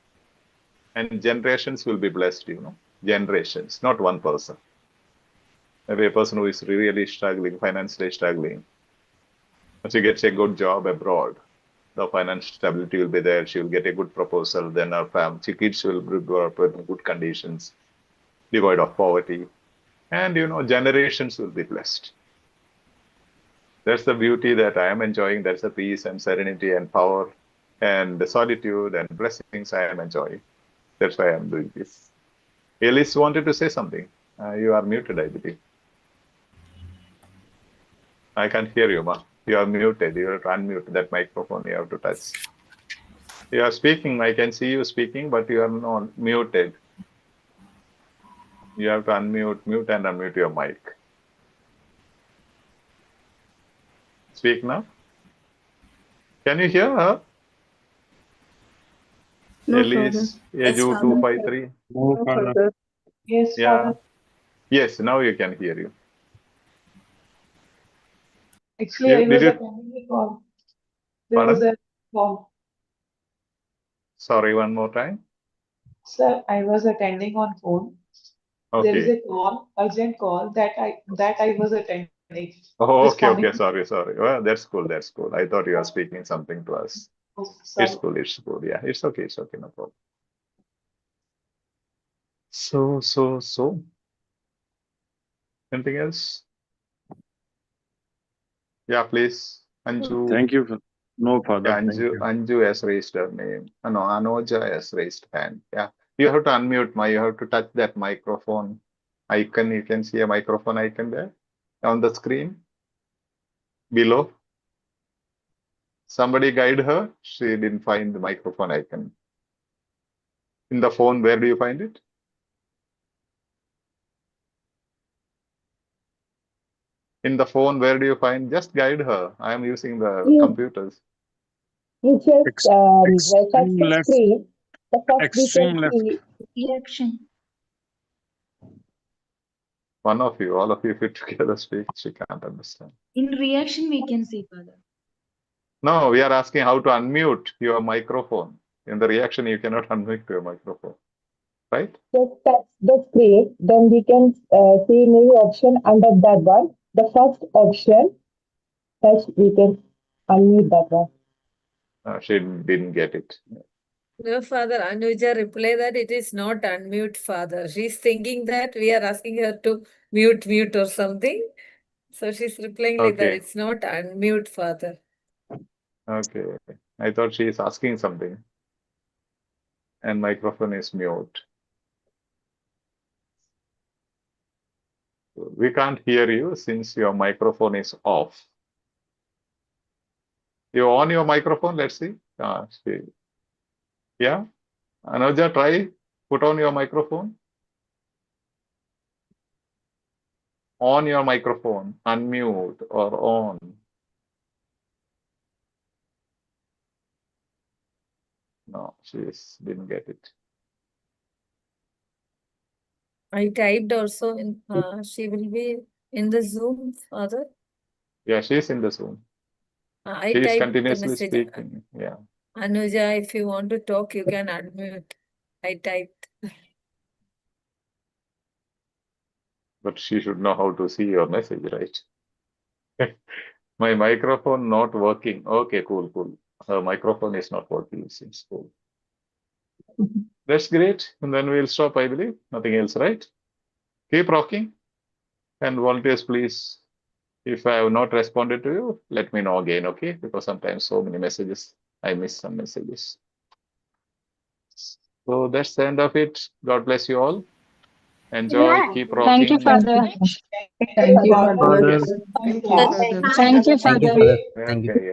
and generations will be blessed, generations, not one person. Maybe a person who is really struggling, financially struggling. Once she gets a good job abroad, the financial stability will be there. She will get a good proposal. Then her family, kids will grow up in good conditions, devoid of poverty. And, generations will be blessed. That's the beauty that I am enjoying. That's the peace and serenity and power and the solitude and blessings I am enjoying. That's why I'm doing this. Elise wanted to say something. You are muted, I believe. I can't hear you, ma. You are muted. You have to unmute that microphone. You have to touch. You are speaking. I can see you speaking, but you are not muted. You have to mute and unmute your mic. Speak now. Can you hear her? No, Elise, Edu 253. No, Father. Yes, Yeah. Father. Yes, now you can hear you. Actually, I Did was you? attending a call. There was Pardon? a call. Sorry, one more time. Sir, I was attending on phone. There is Okay. a call, urgent call that I was attending. Oh, okay. Responding. Sorry. Well, that's cool. I thought you were speaking something to us. Oh, sorry. It's cool. Yeah, it's okay. No problem. So. Anything else? Yeah, please. Anju. Thank you. No, Father. Yeah, Thank you. Anju has raised her name. No, Anoja has raised hand. Yeah. You have to unmute you have to touch that microphone icon. You can see a microphone icon there on the screen below. Somebody guide her. She didn't find the microphone icon. In the phone, where do you find it? In the phone, where do you find? Just guide her. I am using the computers. You just touch Extreme the left. screen. The first we Extreme can left. see reaction. One of you, all of you fit together speak. She can't understand. In reaction, we can see, Father. No, we are asking how to unmute your microphone. In the reaction, you cannot unmute your microphone, right? Just touch the screen. Then we can see many option under that one. The first option, touch, we can unmute that one. She didn't get it. No, Father. Anuja reply that it is not unmute, Father. She's thinking that we are asking her to mute or something. So she's replying like that. Okay. It's not unmute, Father. Okay. I thought she is asking something. And microphone is mute. We can't hear you since your microphone is off. You on your microphone? Let's see. Yeah. Anuja, try. Put on your microphone. On your microphone. Unmute or on. No, she didn't get it. I typed also in, she will be in the Zoom, Father. Yeah, she's in the Zoom. I She is typed the continuously message. speaking. Yeah. Anuja, if you want to talk, you can unmute. I typed. But she should know how to see your message, right? My microphone not working. Okay, cool, cool. Her microphone is not working. Seems cool. That's great. And then we'll stop, I believe. Nothing else, right? Keep rocking. And volunteers, please, if I have not responded to you, let me know again, okay? Because sometimes so many messages, I miss some messages. So that's the end of it. God bless you all. Enjoy. Keep rocking. Thank you, Father. Thank you, Father. Father. Yes. Thank you, Father. Thank you, Father. Thank you. Okay.